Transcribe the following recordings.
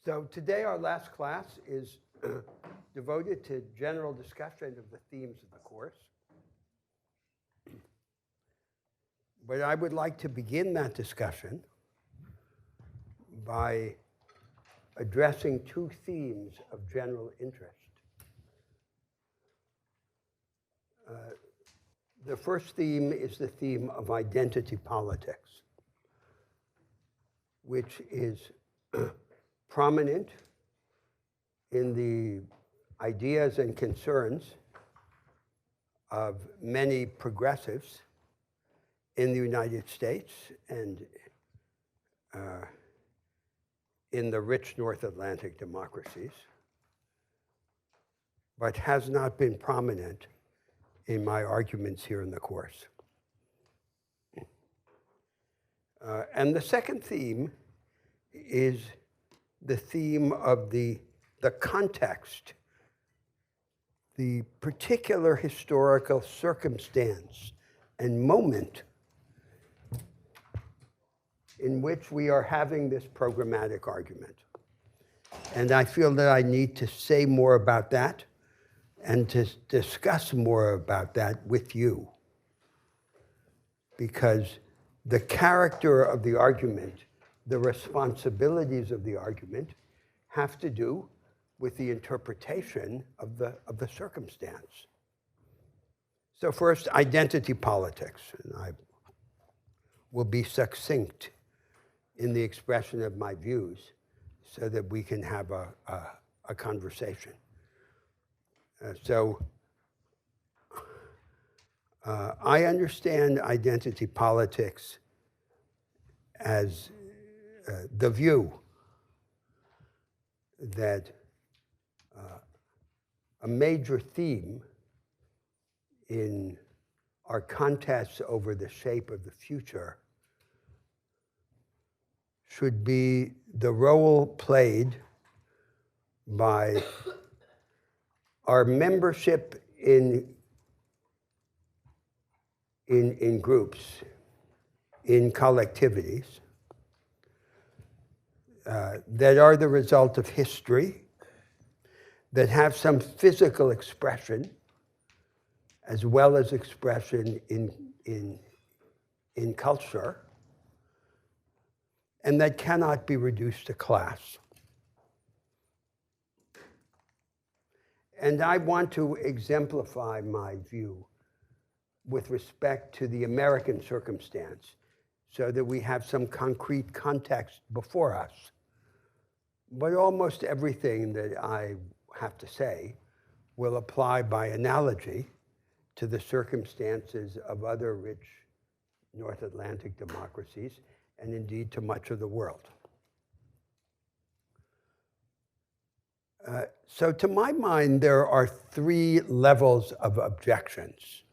So today our last class is devoted to general discussion of the themes of the course. But I would like to begin that discussion by addressing two themes of general interest. The first theme is the theme of identity politics, which is prominent in the ideas and concerns of many progressives in the United States and in the rich North Atlantic democracies, but has not been prominent in my arguments here in the course. And the second theme is the theme of the context, the particular historical circumstance and moment in which we are having this programmatic argument. And I feel that I need to say more about that and to discuss more about that with you, because the character of the argument, the responsibilities of the argument have to do with the interpretation of the circumstance. So first, identity politics, and I will be succinct in the expression of my views so that we can have a conversation. I understand identity politics as the view that a major theme in our contests over the shape of the future should be the role played by our membership in groups, in collectivities, that are the result of history, that have some physical expression, as well as expression in culture, and that cannot be reduced to class. And I want to exemplify my view with respect to the American circumstance so that we have some concrete context before us. But almost everything that I have to say will apply by analogy to the circumstances of other rich North Atlantic democracies, and indeed to much of the world. So to my mind, there are three levels of objections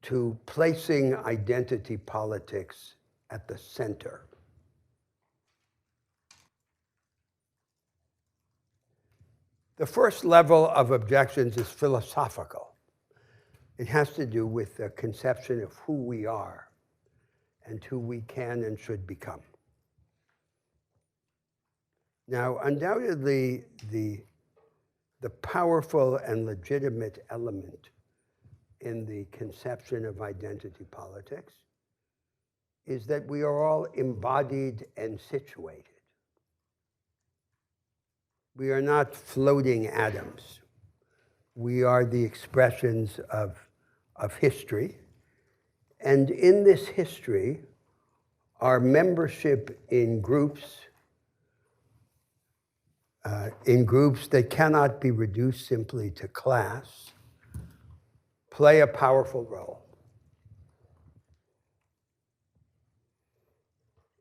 to placing identity politics at the center. The first level of objections is philosophical. It has to do with the conception of who we are and who we can and should become. Now, undoubtedly, the powerful and legitimate element in the conception of identity politics is that we are all embodied and situated. We are not floating atoms. We are the expressions of history. And in this history, our membership in groups that cannot be reduced simply to class, play a powerful role.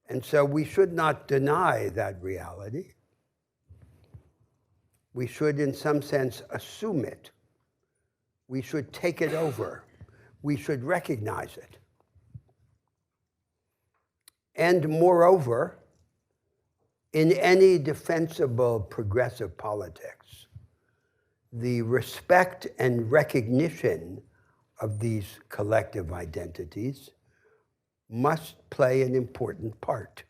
And so we should not deny that reality. We should, in some sense, assume it. We should take it over. We should recognize it. And moreover, in any defensible progressive politics, the respect and recognition of these collective identities must play an important part.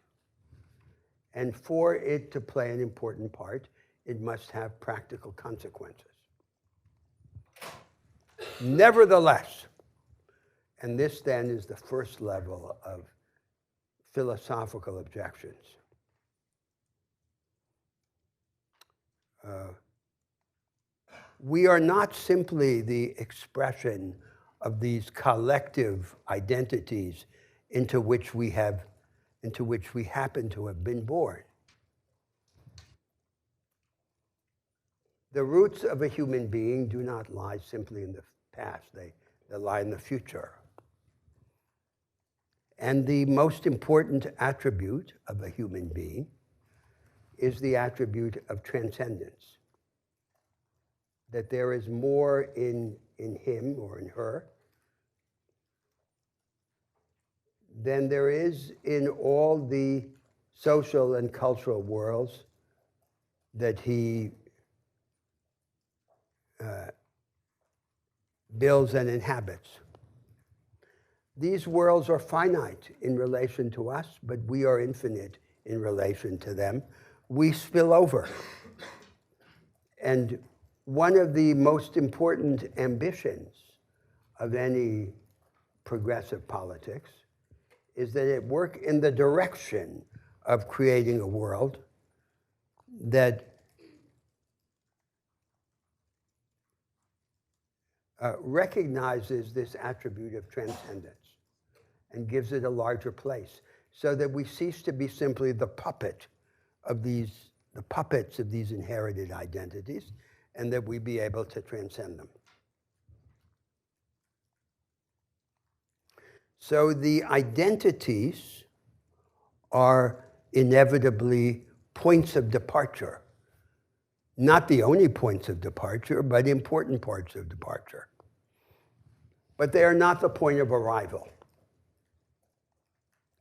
And for it to play an important part, it must have practical consequences. Nevertheless, and this then is the first level of philosophical objections. We are not simply the expression of these collective identities into which we happen to have been born. The roots of a human being do not lie simply in the past, they lie in the future. And the most important attribute of a human being is the attribute of transcendence. That there is more in him or in her than there is in all the social and cultural worlds that he builds and inhabits. These worlds are finite in relation to us, but we are infinite in relation to them. We spill over. And one of the most important ambitions of any progressive politics is that it work in the direction of creating a world that recognizes this attribute of transcendence and gives it a larger place, so that we cease to be simply the puppets of these inherited identities, and that we be able to transcend them. So the identities are inevitably points of departure. Not the only points of departure, but important parts of departure. But they are not the point of arrival.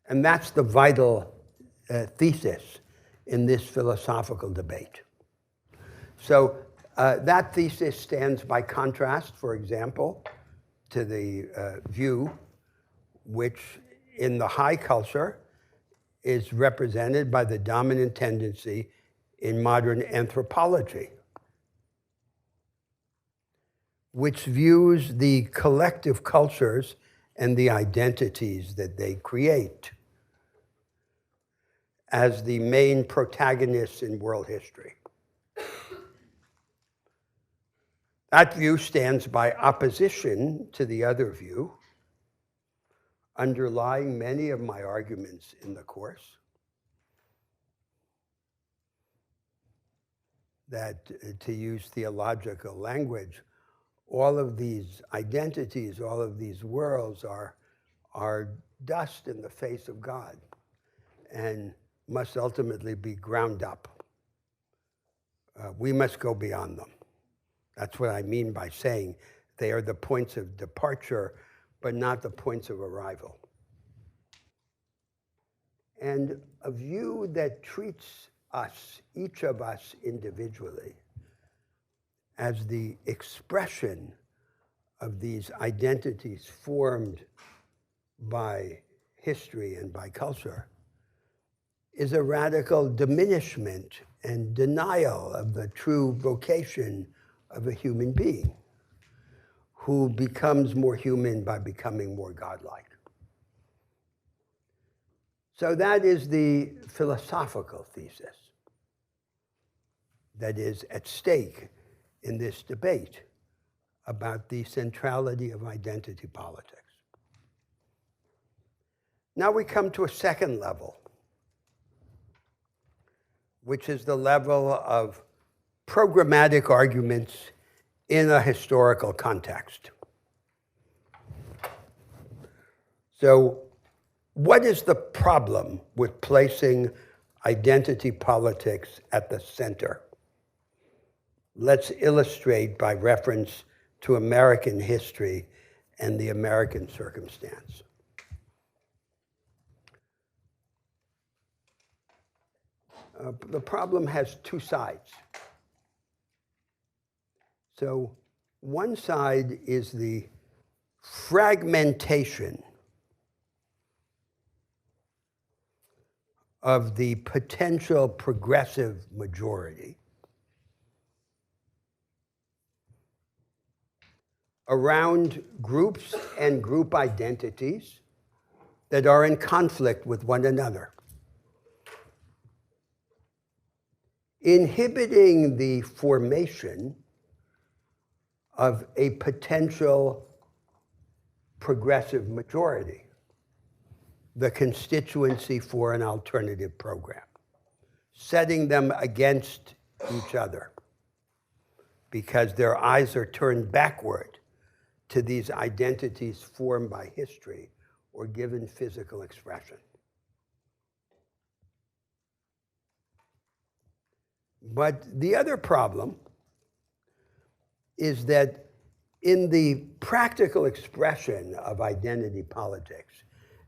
And that's the vital thesis in this philosophical debate. So that thesis stands by contrast, for example, to the view which in the high culture is represented by the dominant tendency in modern anthropology, which views the collective cultures and the identities that they create as the main protagonists in world history. That view stands by opposition to the other view, underlying many of my arguments in the course, that, to use theological language, all of these identities, all of these worlds are dust in the face of God and must ultimately be ground up. We must go beyond them. That's what I mean by saying they are the points of departure, but not the points of arrival. And a view that treats us, each of us individually, as the expression of these identities formed by history and by culture, is a radical diminishment and denial of the true vocation of a human being, who becomes more human by becoming more godlike. So that is the philosophical thesis that is at stake in this debate about the centrality of identity politics. Now we come to a second level, which is the level of programmatic arguments in a historical context. So, what is the problem with placing identity politics at the center? Let's illustrate by reference to American history and the American circumstance. The problem has two sides. So one side is the fragmentation of the potential progressive majority around groups and group identities that are in conflict with one another, inhibiting the formation of a potential progressive majority, the constituency for an alternative program, setting them against each other because their eyes are turned backward to these identities formed by history or given physical expression. But the other problem is that in the practical expression of identity politics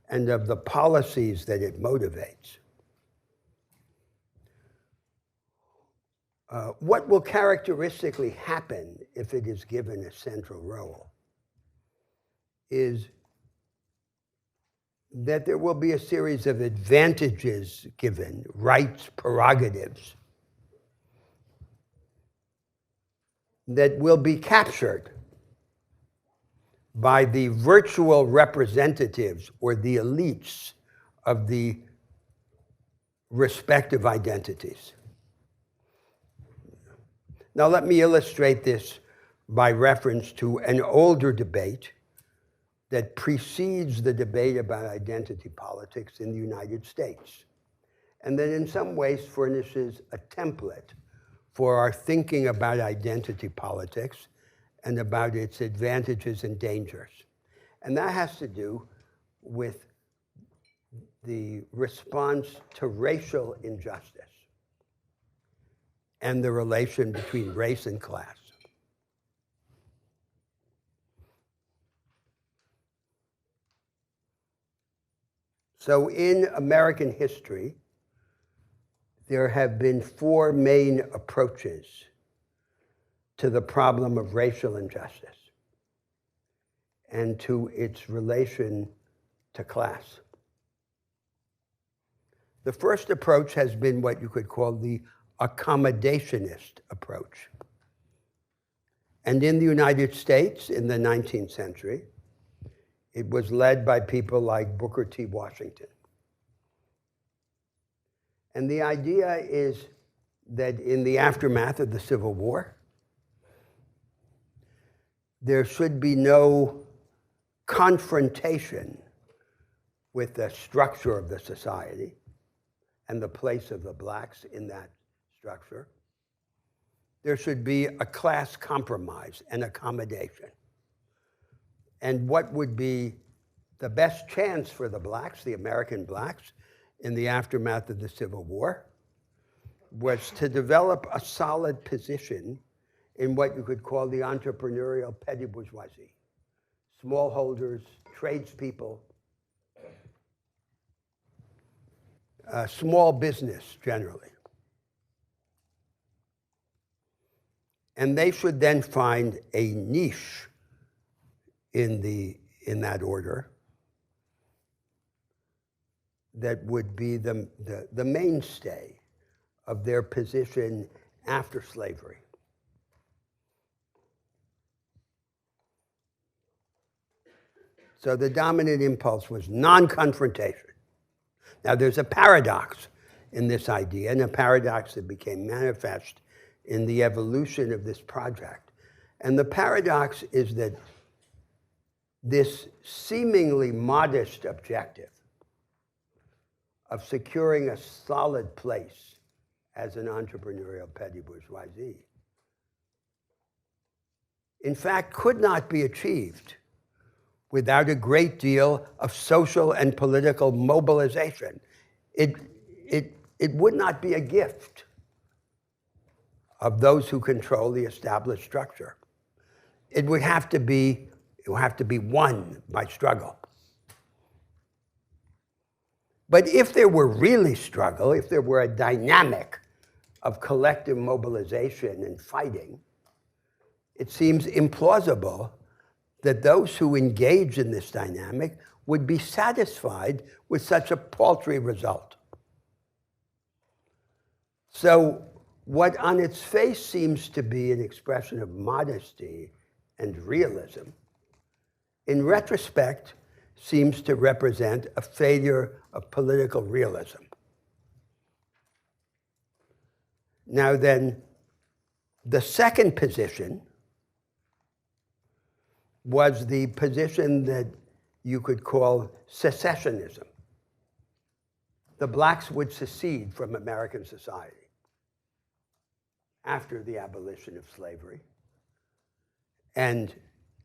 and of the policies that it motivates, what will characteristically happen if it is given a central role is that there will be a series of advantages given, rights, prerogatives, that will be captured by the virtual representatives or the elites of the respective identities. Now let me illustrate this by reference to an older debate that precedes the debate about identity politics in the United States, and that in some ways furnishes a template for our thinking about identity politics and about its advantages and dangers. And that has to do with the response to racial injustice and the relation between race and class. So in American history, there have been four main approaches to the problem of racial injustice and to its relation to class. The first approach has been what you could call the accommodationist approach. And in the United States in the 19th century, it was led by people like Booker T. Washington. And the idea is that in the aftermath of the Civil War, there should be no confrontation with the structure of the society and the place of the blacks in that structure. There should be a class compromise and accommodation. And what would be the best chance for the blacks, the American blacks, in the aftermath of the Civil War, was to develop a solid position in what you could call the entrepreneurial petty bourgeoisie, smallholders, tradespeople, small business generally. And they should then find a niche in that order that would be the mainstay of their position after slavery. So the dominant impulse was non-confrontation. Now there's a paradox in this idea, and a paradox that became manifest in the evolution of this project. And the paradox is that this seemingly modest objective of securing a solid place as an entrepreneurial petty bourgeoisie, in fact, could not be achieved without a great deal of social and political mobilization. It would not be a gift of those who control the established structure. It would have to be won by struggle. But if there were really struggle, if there were a dynamic of collective mobilization and fighting, it seems implausible that those who engage in this dynamic would be satisfied with such a paltry result. So what on its face seems to be an expression of modesty and realism, in retrospect seems to represent a failure of political realism. Now then, the second position was the position that you could call secessionism. The blacks would secede from American society after the abolition of slavery. And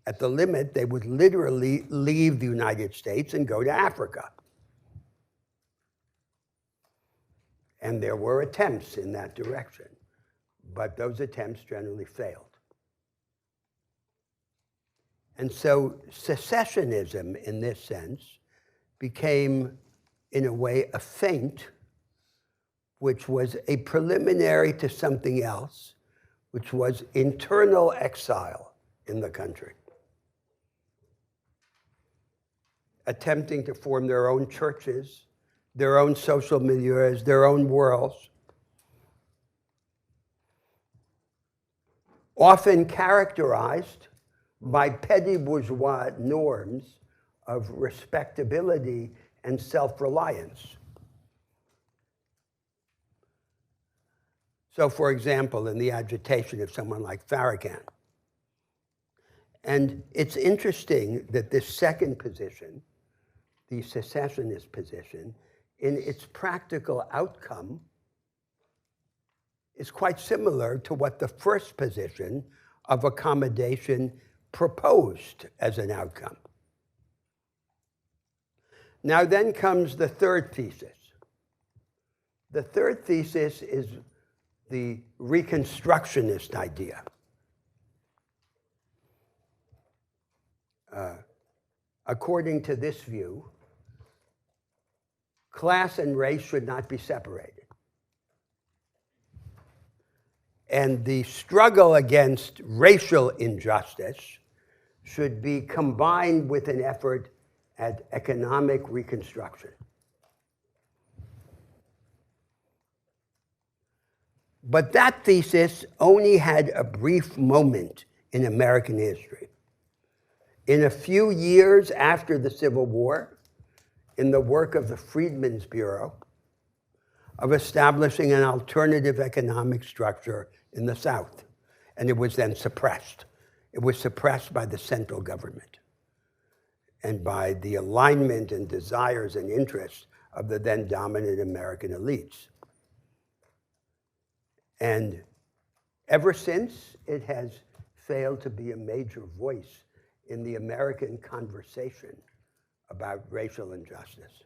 at the limit, they would literally leave the United States and go to Africa. And there were attempts in that direction, but those attempts generally failed. And so secessionism, in this sense, became, in a way, a feint, which was a preliminary to something else, which was internal exile in the country. Attempting to form their own churches, their own social milieus, their own worlds, often characterized by petty bourgeois norms of respectability and self-reliance. So, for example, in the agitation of someone like Farrakhan. And it's interesting that this second position, the secessionist position, in its practical outcome, is quite similar to what the first position of accommodation proposed as an outcome. Now then comes the third thesis. The third thesis is the Reconstructionist idea. According to this view, class and race should not be separated. And the struggle against racial injustice should be combined with an effort at economic reconstruction. But that thesis only had a brief moment in American history. In a few years after the Civil War, in the work of the Freedmen's Bureau, of establishing an alternative economic structure in the South. And it was then suppressed. It was suppressed by the central government and by the alignment and desires and interests of the then dominant American elites. And ever since, it has failed to be a major voice in the American conversation about racial injustice.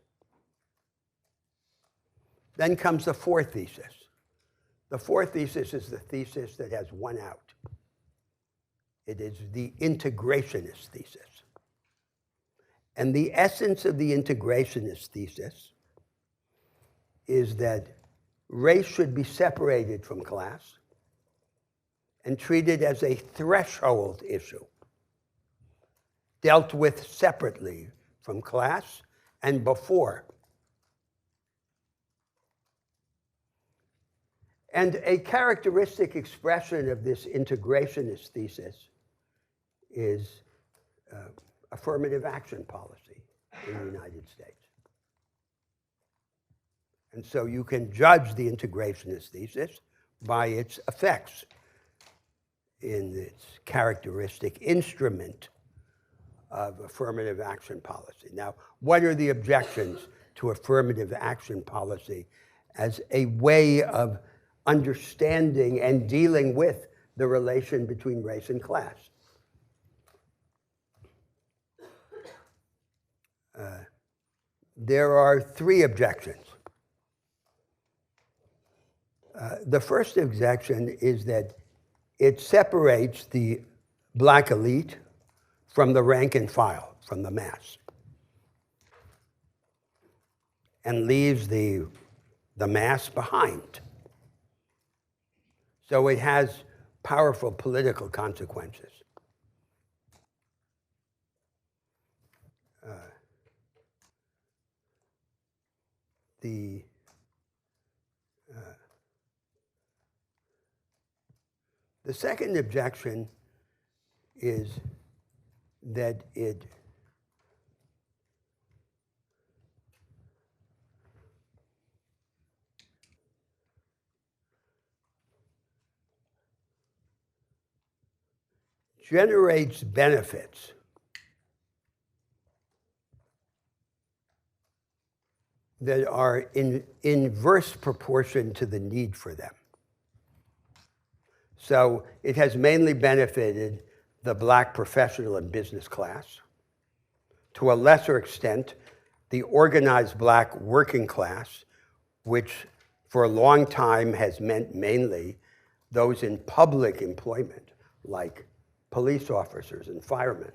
Then comes the fourth thesis. The fourth thesis is the thesis that has won out. It is the integrationist thesis. And the essence of the integrationist thesis is that race should be separated from class and treated as a threshold issue, dealt with separately from class and before. And a characteristic expression of this integrationist thesis is affirmative action policy in the United States. And so you can judge the integrationist thesis by its effects in its characteristic instrument of affirmative action policy. Now, what are the objections to affirmative action policy as a way of understanding and dealing with the relation between race and class? There are three objections. The first objection is that it separates the black elite from the rank and file, from the mass, and leaves the mass behind. So it has powerful political consequences. The second objection is that it generates benefits that are in inverse proportion to the need for them. So it has mainly benefited the black professional and business class. To a lesser extent, the organized black working class, which for a long time has meant mainly those in public employment, like police officers and firemen.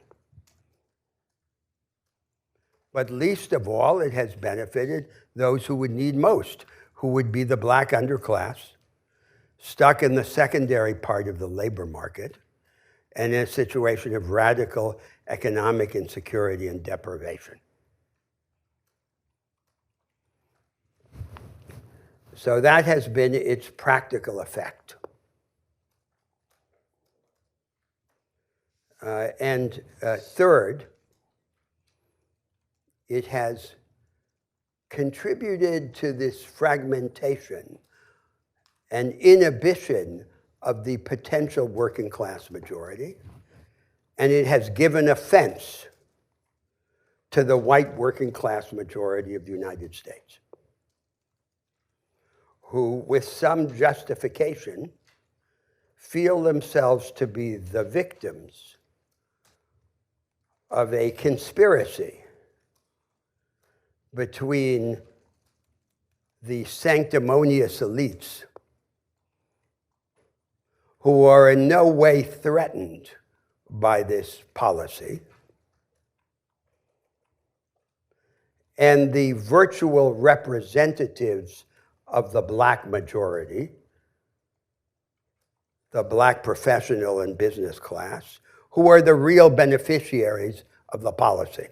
But least of all, it has benefited those who would need most, who would be the black underclass, stuck in the secondary part of the labor market, and in a situation of radical economic insecurity and deprivation. So that has been its practical effect. Third, it has contributed to this fragmentation and inhibition of the potential working class majority, and it has given offense to the white working class majority of the United States, who, with some justification, feel themselves to be the victims of a conspiracy between the sanctimonious elites, who are in no way threatened by this policy, and the virtual representatives of the black majority, the black professional and business class, who are the real beneficiaries of the policy,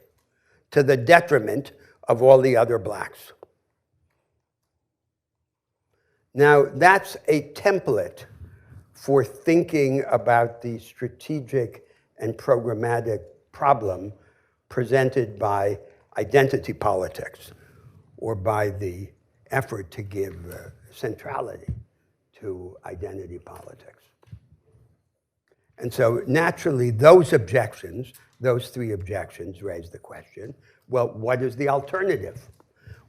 to the detriment of all the other blacks. Now, that's a template for thinking about the strategic and programmatic problem presented by identity politics, or by the effort to give centrality to identity politics. And so naturally, those objections, those three objections, raise the question, well, what is the alternative?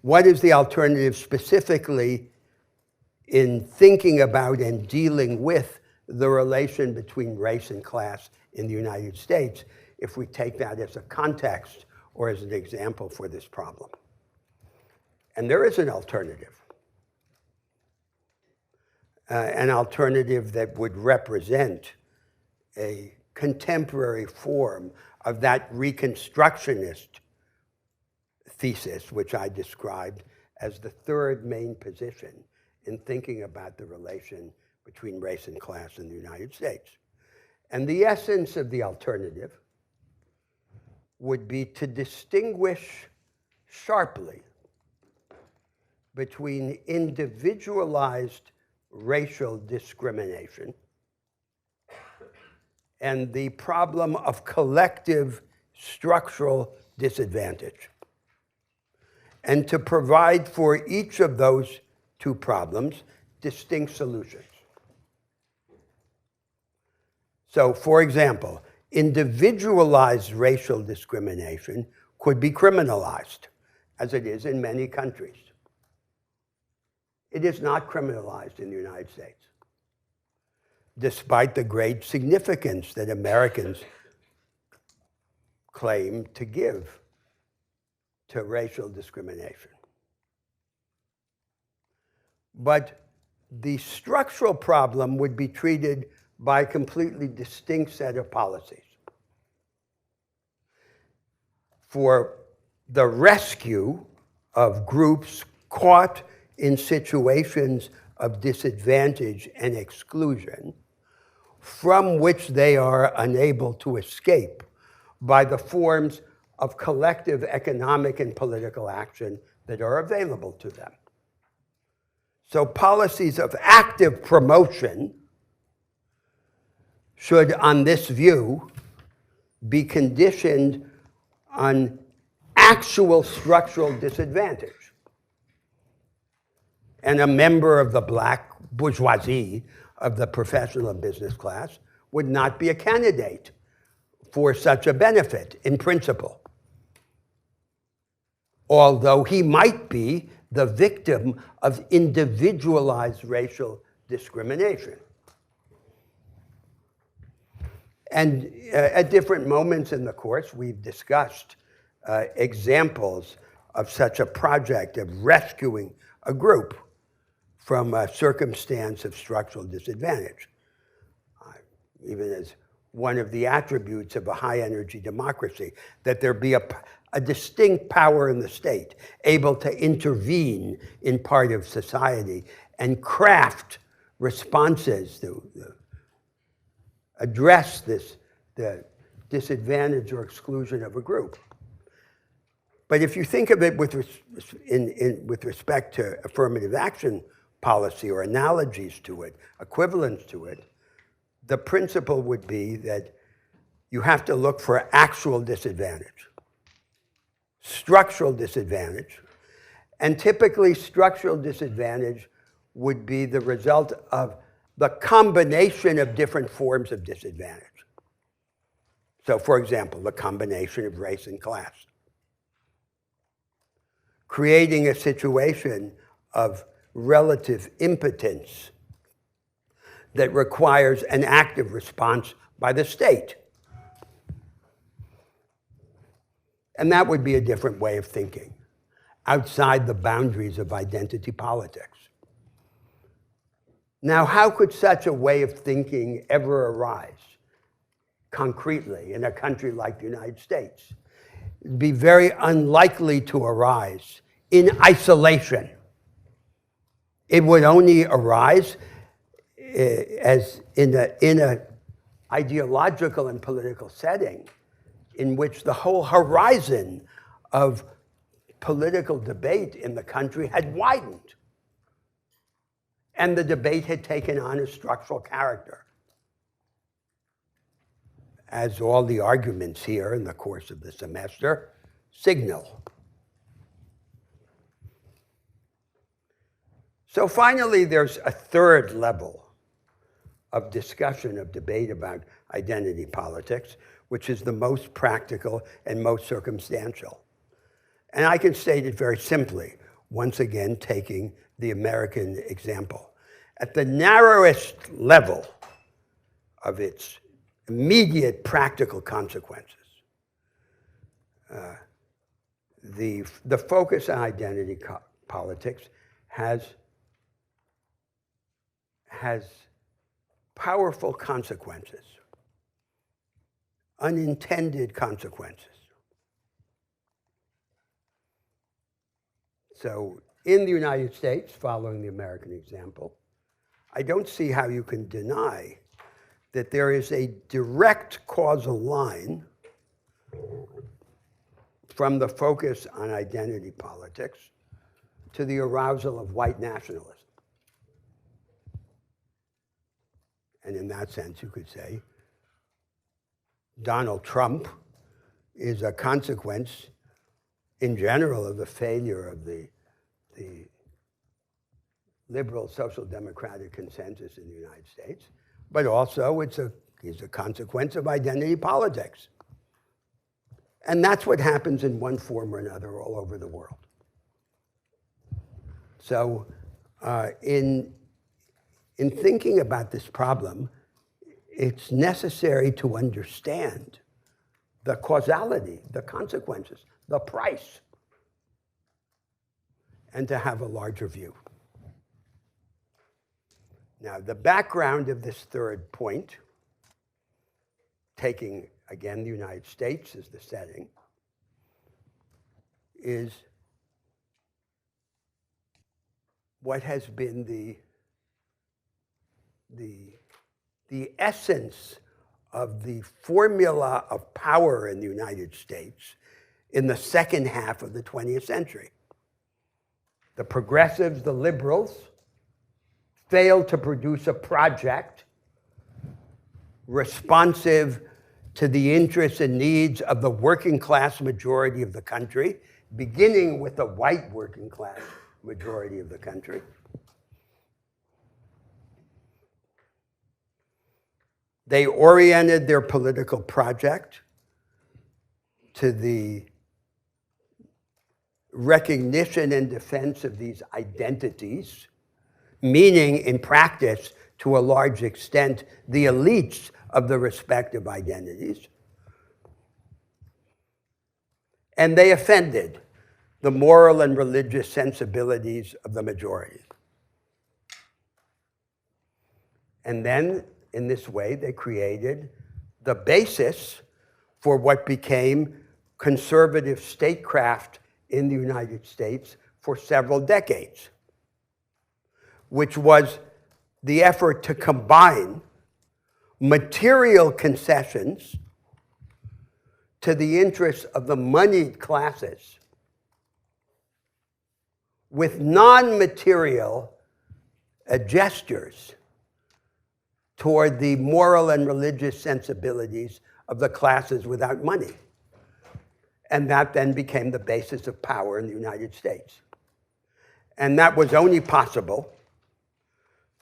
What is the alternative specifically in thinking about and dealing with the relation between race and class in the United States, if we take that as a context or as an example for this problem? And there is an alternative that would represent a contemporary form of that Reconstructionist thesis, which I described as the third main position in thinking about the relation between race and class in the United States. And the essence of the alternative would be to distinguish sharply between individualized racial discrimination and the problem of collective structural disadvantage, and to provide for each of those two problems distinct solutions. So, for example, individualized racial discrimination could be criminalized, as it is in many countries. It is not criminalized in the United States, despite the great significance that Americans claim to give to racial discrimination. But the structural problem would be treated by a completely distinct set of policies. For the rescue of groups caught in situations of disadvantage and exclusion, from which they are unable to escape by the forms of collective economic and political action that are available to them. So policies of active promotion should, on this view, be conditioned on actual structural disadvantage. And a member of the black bourgeoisie of the professional and business class would not be a candidate for such a benefit in principle, although he might be the victim of individualized racial discrimination. And at different moments in the course, we've discussed examples of such a project of rescuing a group from a circumstance of structural disadvantage, even as one of the attributes of a high-energy democracy, that there be a distinct power in the state able to intervene in part of society and craft responses to address the disadvantage or exclusion of a group. But if you think of it with respect to affirmative action policy or analogies to it, equivalents to it, the principle would be that you have to look for actual disadvantage, structural disadvantage, and typically structural disadvantage would be the result of the combination of different forms of disadvantage. So, for example, the combination of race and class, creating a situation of relative impotence that requires an active response by the state. And that would be a different way of thinking, outside the boundaries of identity politics. Now, how could such a way of thinking ever arise concretely in a country like the United States? It would be very unlikely to arise in isolation. It would only arise as in a ideological and political setting in which the whole horizon of political debate in the country had widened, and the debate had taken on a structural character, as all the arguments here in the course of the semester signal. So finally, there's a third level of discussion, of debate about identity politics, which is the most practical and most circumstantial. And I can state it very simply, once again taking the American example. At the narrowest level of its immediate practical consequences, the focus on identity politics has powerful consequences, unintended consequences. So in the United States, following the American example, I don't see how you can deny that there is a direct causal line from the focus on identity politics to the arousal of white nationalism. And in that sense, you could say Donald Trump is a consequence, in general, of the failure of the liberal social democratic consensus in the United States, but also he's a consequence of identity politics. And that's what happens in one form or another all over the world. So in thinking about this problem, it's necessary to understand the causality, the consequences, the price, and to have a larger view. Now, the background of this third point, taking, again, the United States as the setting, is what has been the essence of the formula of power in the United States in the second half of the 20th century. The progressives, the liberals, failed to produce a project responsive to the interests and needs of the working class majority of the country, beginning with the white working class majority of the country. They oriented their political project to the recognition and defense of these identities, meaning in practice, to a large extent, the elites of the respective identities. And they offended the moral and religious sensibilities of the majority. And then, in this way, they created the basis for what became conservative statecraft in the United States for several decades, which was the effort to combine material concessions to the interests of the moneyed classes with non-material gestures toward the moral and religious sensibilities of the classes without money. And that then became the basis of power in the United States. And that was only possible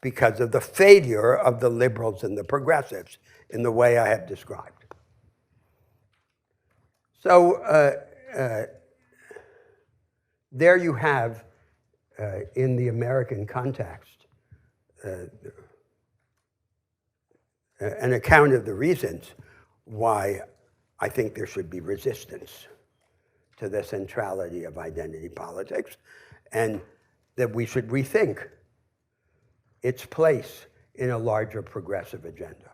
because of the failure of the liberals and the progressives in the way I have described. So there you have, in the American context, an account of the reasons why I think there should be resistance to the centrality of identity politics, and that we should rethink its place in a larger progressive agenda.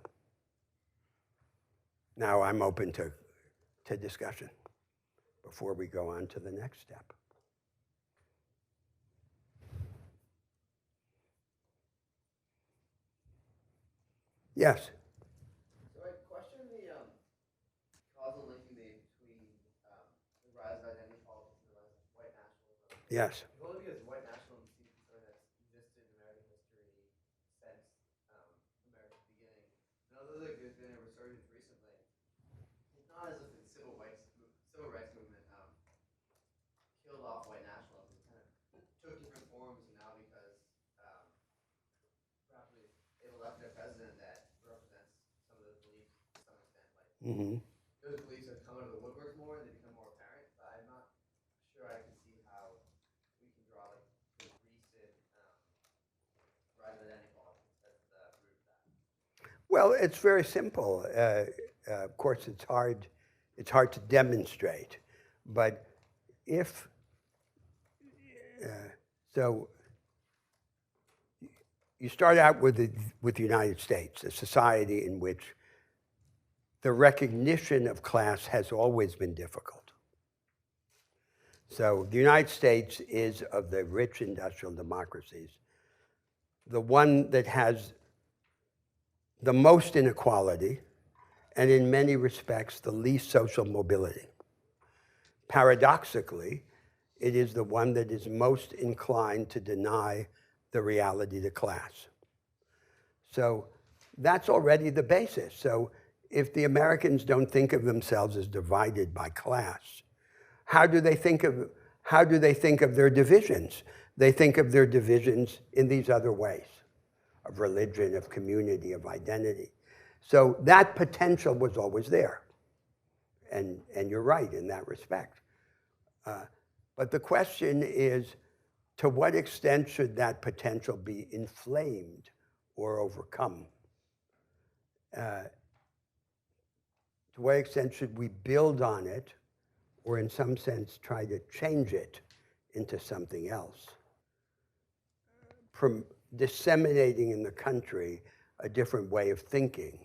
Now I'm open to discussion before we go on to the next step. Yes. So I question the causal link you made between the rise of identity politics and the rise of white nationalism. Yes. Only because white nationalism seems to be something that's existed in American history since America's beginning. And although there's been a resurgence recently, it's not as if the civil rights movement killed off white nationalism. It kind of took different forms now because perhaps they've elected a president that represents some of those beliefs to some extent. Like those beliefs have come out of the woodwork more and they become more apparent. But I'm not sure I can see how we can draw like the recent rise of identity politics as the root of that. Well, it's very simple. Of course, it's hard to demonstrate, but if so, you start out with the United States, a society in which the recognition of class has always been difficult. So the United States is, of the rich industrial democracies, the one that has the most inequality and in many respects the least social mobility. Paradoxically, it is the one that is most inclined to deny the reality of class. So that's already the basis. So if the Americans don't think of themselves as divided by class, how do they think of their divisions? They think of their divisions in these other ways, of religion, of community, of identity. So that potential was always there. And you're right in that respect. But the question is, to what extent should that potential be inflamed or overcome? To what extent should we build on it, or in some sense try to change it into something else? From disseminating in the country a different way of thinking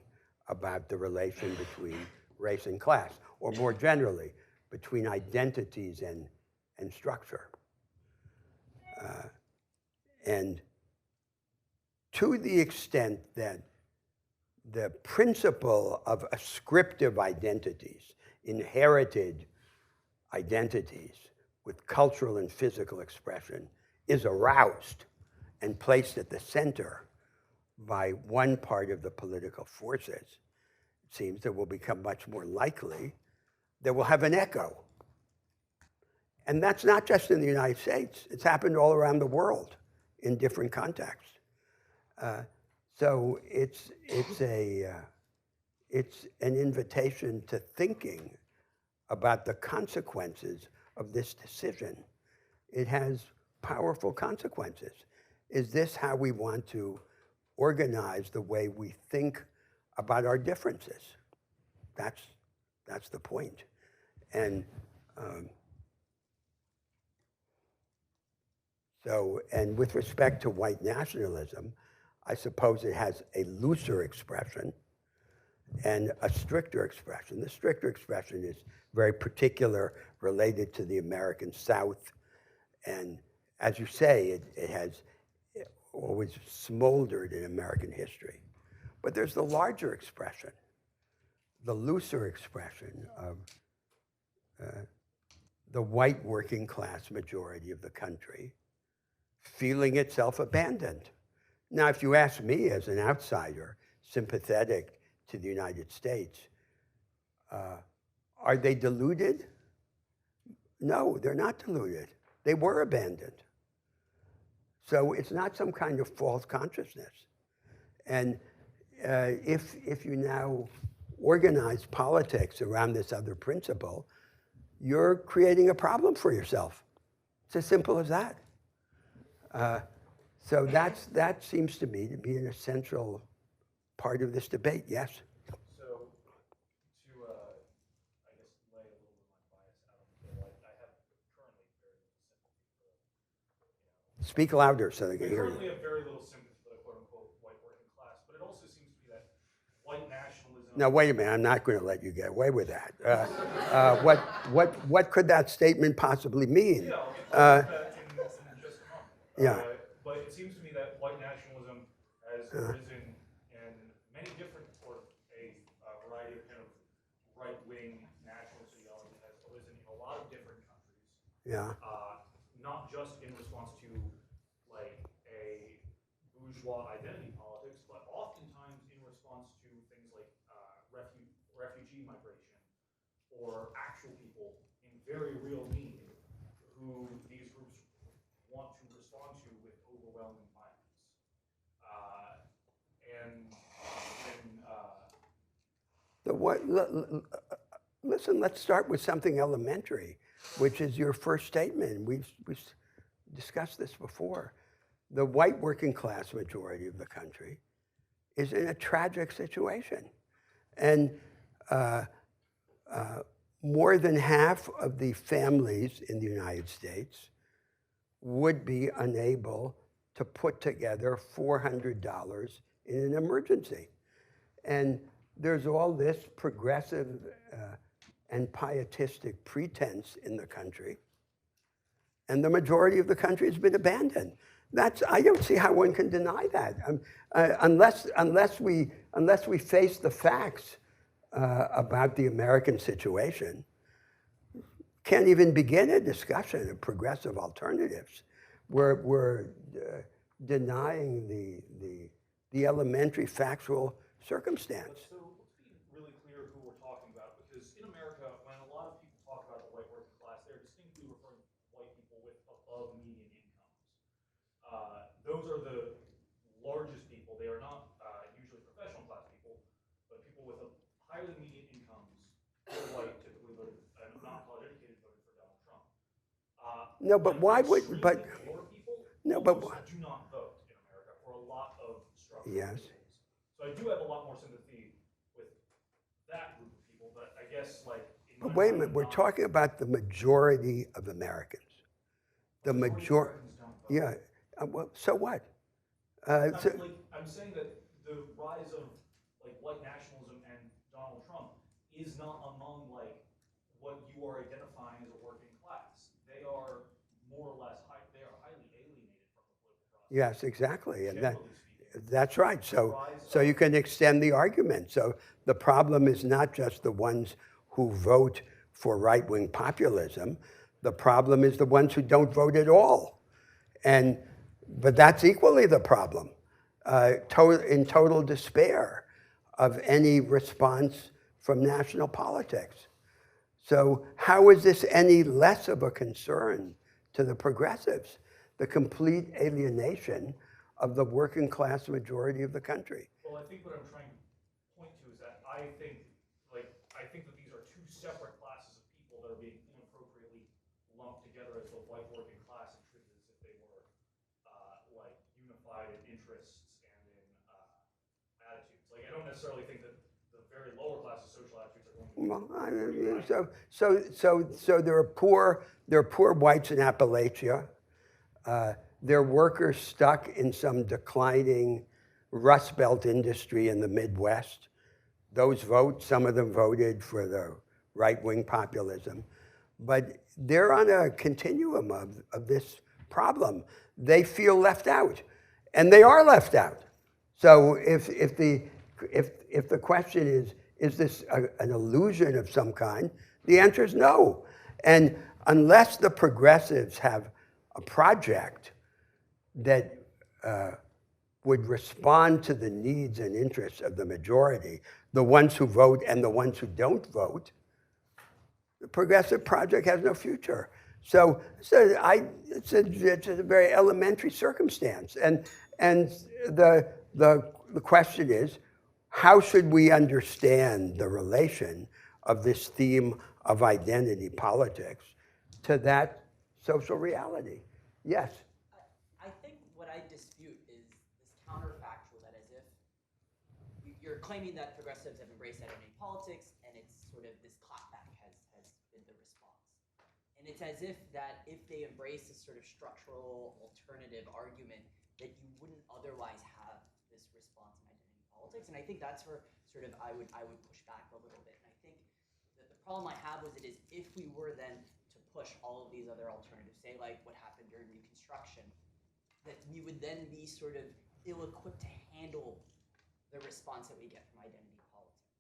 about the relation between race and class, or more generally, between identities and structure. And to the extent that the principle of ascriptive identities, inherited identities with cultural and physical expression, is aroused and placed at the center by one part of the political forces, it seems that will become much more likely that will have an echo. And that's not just in the United States. It's happened all around the world in different contexts. So it's an invitation to thinking about the consequences of this decision. It has powerful consequences. Is this how we want to organize the way we think about our differences? That's the point. And and with respect to white nationalism, I suppose it has a looser expression and a stricter expression. The stricter expression is very particular, related to the American South. And as you say, it has always smoldered in American history. But there's the larger expression, the looser expression of the white working class majority of the country feeling itself abandoned. Now, if you ask me as an outsider, sympathetic to the United States, are they deluded? No, they're not deluded. They were abandoned. So it's not some kind of false consciousness. And if you now organize politics around this other principle, you're creating a problem for yourself. It's as simple as that. So that seems to me to be an essential part of this debate, yes? So to, I guess, lay a little bit of my bias out on the table, I have currently very little sympathy for, Speak louder so they can I hear currently you. have very little sympathy for the quote-unquote white working class, but it also seems to be that white nationalism... Now, wait a minute, I'm not going to let you get away with that. What could that statement possibly mean? Yeah, I'll get to that in just a moment. Yeah. But it seems to me that white nationalism has arisen in many different, or a variety of kind of right-wing nationalist ideology has arisen in a lot of different countries. Yeah. Not just in response to like a bourgeois identity politics, but oftentimes in response to things like refugee migration or actual people in very real need who these groups want to respond to with overwhelming violence. Listen, let's start with something elementary, which is your first statement. We've discussed this before. The white working class majority of the country is in a tragic situation. And more than half of the families in the United States would be unable to put together $400 in an emergency. And there's all this progressive and pietistic pretense in the country, and the majority of the country has been abandoned. I don't see how one can deny that, unless we face the facts about the American situation. Can't even begin a discussion of progressive alternatives. We're denying the elementary factual circumstance. So let's be really clear who we're talking about, because in America, when a lot of people talk about the white working class, they're distinctly referring to white people with above median incomes. Those are the largest people. They are not usually professional class people, but people with a highly median incomes, who are white, typically voted, not college educated, voted for Donald Trump. No, but why would, but, Poor people no, but, do not vote in America for a lot of structural yes. reasons. So I do have a lot more sympathy with that group of people, but I guess like. But wait a minute, we're talking about the majority of Americans. The majority, yeah, well, so what? I'm saying that the rise of like white nationalism and Donald Trump is not among like what you are identifying as a working class. They are more or less they are highly alienated from the political process. Yes, exactly, and Generally speaking. that's right. So you can extend the argument. So the problem is not just the ones who vote for right-wing populism. The problem is the ones who don't vote at all. But that's equally the problem. In total despair of any response from national politics. So how is this any less of a concern to the progressives? The complete alienation of the working class majority of the country. Well, I think what I'm trying to point to is that I think that these are two separate classes of people that are being inappropriately lumped together as the white working class and treated as if they were like unified in interests and in attitudes. Like I don't necessarily think that the very lower class of social attitudes are going to be. Well, so there are poor whites in Appalachia. There are workers stuck in some declining Rust Belt industry in the Midwest. Those vote, some of them voted for the right-wing populism. But they're on a continuum of this problem. They feel left out, and they are left out. So if the question is this an illusion of some kind, the answer is no. And unless the progressives have a project that would respond to the needs and interests of the majority, the ones who vote and the ones who don't vote, the progressive project has no future. So it's a very elementary circumstance. And the question is, how should we understand the relation of this theme of identity politics to that social reality? Yes. I think what I dispute is this counterfactual that as if you're claiming that progressives have embraced identity politics and it's sort of this clapback has been the response. And it's as if that if they embrace this sort of structural alternative argument that you wouldn't otherwise have this response in identity politics. And I think that's where sort of I would push back a little bit. And I think that the problem I have with it is if we were then to push all of these other alternatives, say like what happened during Reconstruction, that we would then be sort of ill-equipped to handle the response that we get from identity politics.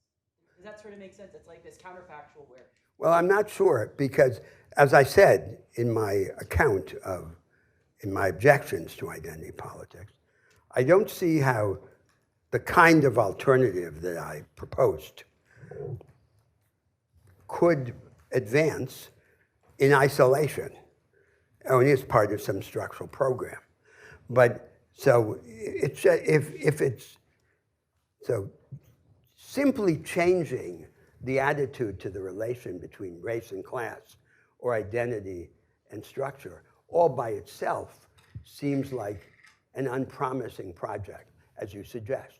Does that sort of make sense? It's like this counterfactual where... Well, I'm not sure, because as I said in my account in my objections to identity politics, I don't see how the kind of alternative that I proposed could advance in isolation, only as part of some structural program. But so so simply changing the attitude to the relation between race and class or identity and structure all by itself seems like an unpromising project, as you suggest.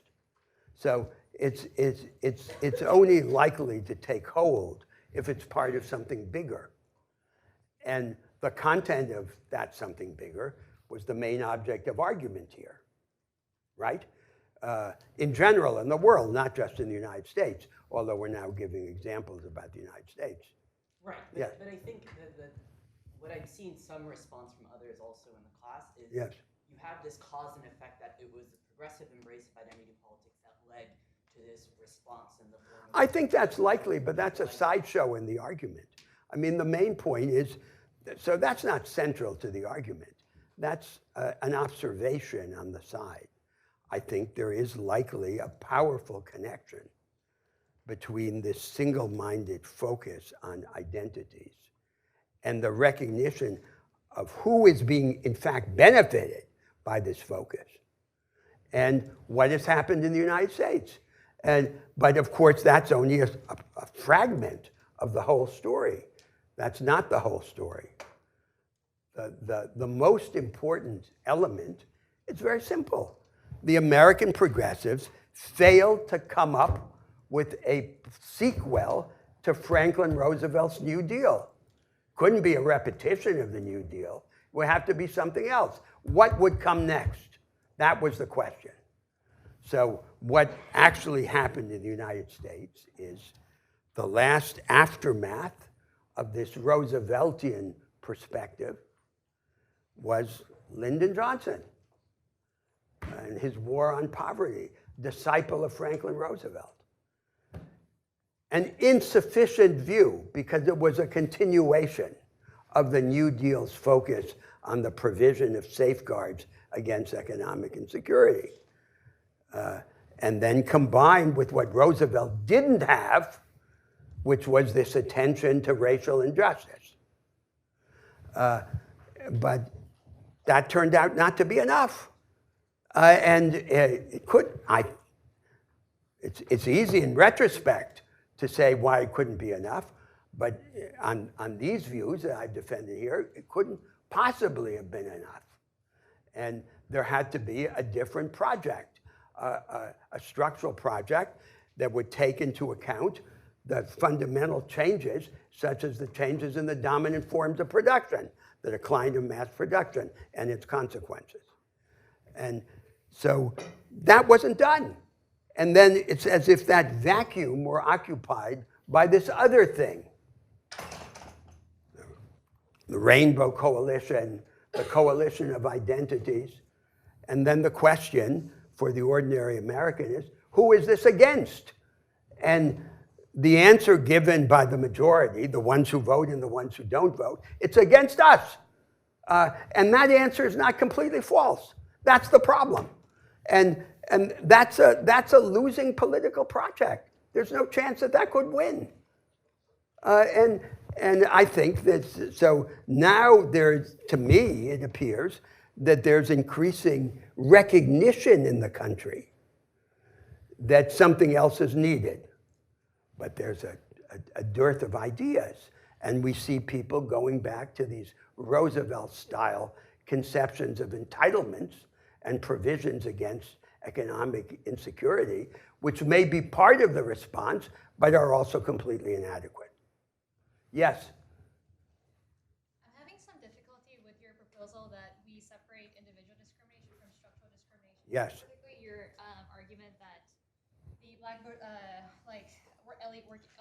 So it's only likely to take hold if it's part of something bigger. And the content of that something bigger was the main object of argument here, right? In general, in the world, not just in the United States, although we're now giving examples about the United States. Right, but I think that what I've seen some response from others also in the class is you have this cause and effect that it was the progressive embrace of identity politics that led to this response in the form of... I think that's likely, but that's a sideshow in the argument. I mean, the main point is, so that's not central to the argument. That's an observation on the side. I think there is likely a powerful connection between this single-minded focus on identities and the recognition of who is being, in fact, benefited by this focus and what has happened in the United States. But of course, that's only a fragment of the whole story. That's not the whole story. The most important element, it's very simple. The American progressives failed to come up with a sequel to Franklin Roosevelt's New Deal. Couldn't be a repetition of the New Deal. It would have to be something else. What would come next? That was the question. So what actually happened in the United States is the last aftermath of this Rooseveltian perspective was Lyndon Johnson and his war on poverty, disciple of Franklin Roosevelt. An insufficient view because it was a continuation of the New Deal's focus on the provision of safeguards against economic insecurity. and then combined with what Roosevelt didn't have, which was this attention to racial injustice. But that turned out not to be enough. It's easy in retrospect to say why it couldn't be enough, but on these views that I've defended here, it couldn't possibly have been enough. And there had to be a different project, a structural project that would take into account the fundamental changes, such as the changes in the dominant forms of production, the decline of mass production and its consequences. And so that wasn't done. And then it's as if that vacuum were occupied by this other thing. The Rainbow Coalition, the coalition of identities. And then the question for the ordinary American is, who is this against? And the answer given by the majority, the ones who vote and the ones who don't vote, it's against us. And that answer is not completely false. That's the problem. And that's a losing political project. There's no chance that that could win. And I think that, so now there's, to me, it appears that there's increasing recognition in the country that something else is needed. But there's a dearth of ideas. And we see people going back to these Roosevelt-style conceptions of entitlements and provisions against economic insecurity, which may be part of the response, but are also completely inadequate. Yes? I'm having some difficulty with your proposal that we separate individual discrimination from structural discrimination. Yes. Specifically, your argument that the black,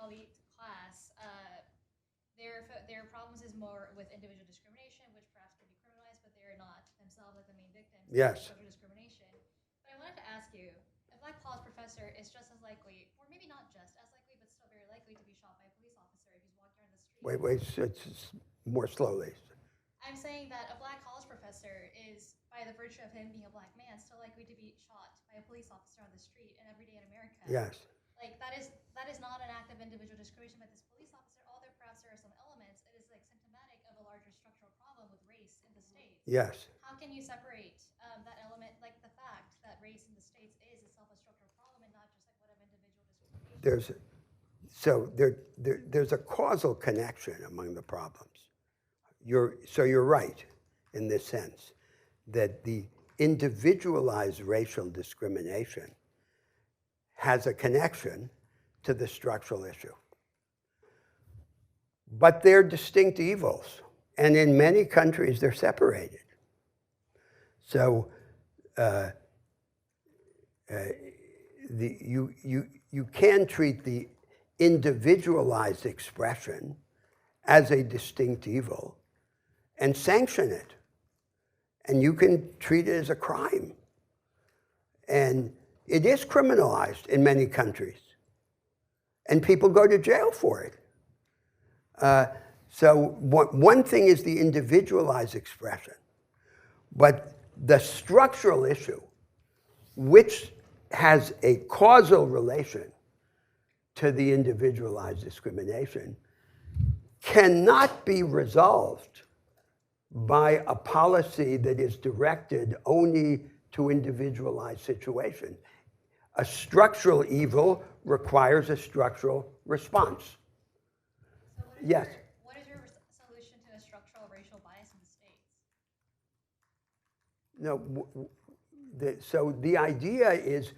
elite class, their problems is more with individual discrimination, which perhaps could be criminalized, but they're not themselves like the main victims. Yes. Of structural discrimination. But I wanted to ask you, a black college professor is just as likely, or maybe not just as likely, but still very likely to be shot by a police officer if he's walking around the street. Wait, it's more slowly. I'm saying that a black college professor is, by the virtue of him being a black man, still likely to be shot by a police officer on the street and every day in America. Yes. Like that is not an act of individual discrimination by this police officer. Although perhaps there are some elements, it is like symptomatic of a larger structural problem with race in the states. Yes. How can you separate that element, like the fact that race in the states is itself a structural problem and not just like what of individual discrimination? There's a causal connection among the problems. You're right in this sense that the individualized racial discrimination has a connection to the structural issue. But they're distinct evils, and in many countries they're separated. So you can treat the individualized expression as a distinct evil and sanction it. And you can treat it as a crime. And it is criminalized in many countries. And people go to jail for it. So one thing is the individualized expression. But the structural issue, which has a causal relation to the individualized discrimination, cannot be resolved by a policy that is directed only to individualized situations. A structural evil requires a structural response. So Yes. What is your solution to a structural racial bias in the states? No, so the idea is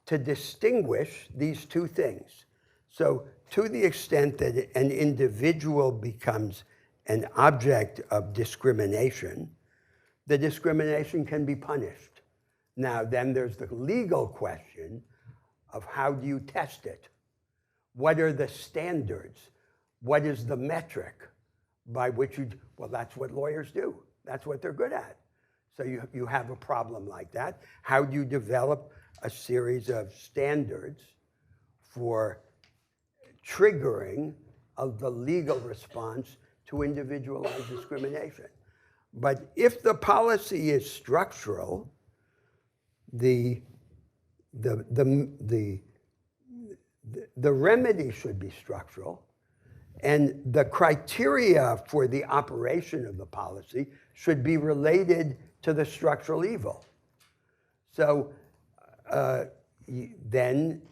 to distinguish these two things. So to the extent that an individual becomes an object of discrimination, the discrimination can be punished. Now, then there's the legal question of how do you test it? What are the standards? What is the metric by which well, that's what lawyers do. That's what they're good at. So you have a problem like that. How do you develop a series of standards for triggering of the legal response to individualized discrimination? But if the policy is structural, the the remedy should be structural, and the criteria for the operation of the policy should be related to the structural evil. So then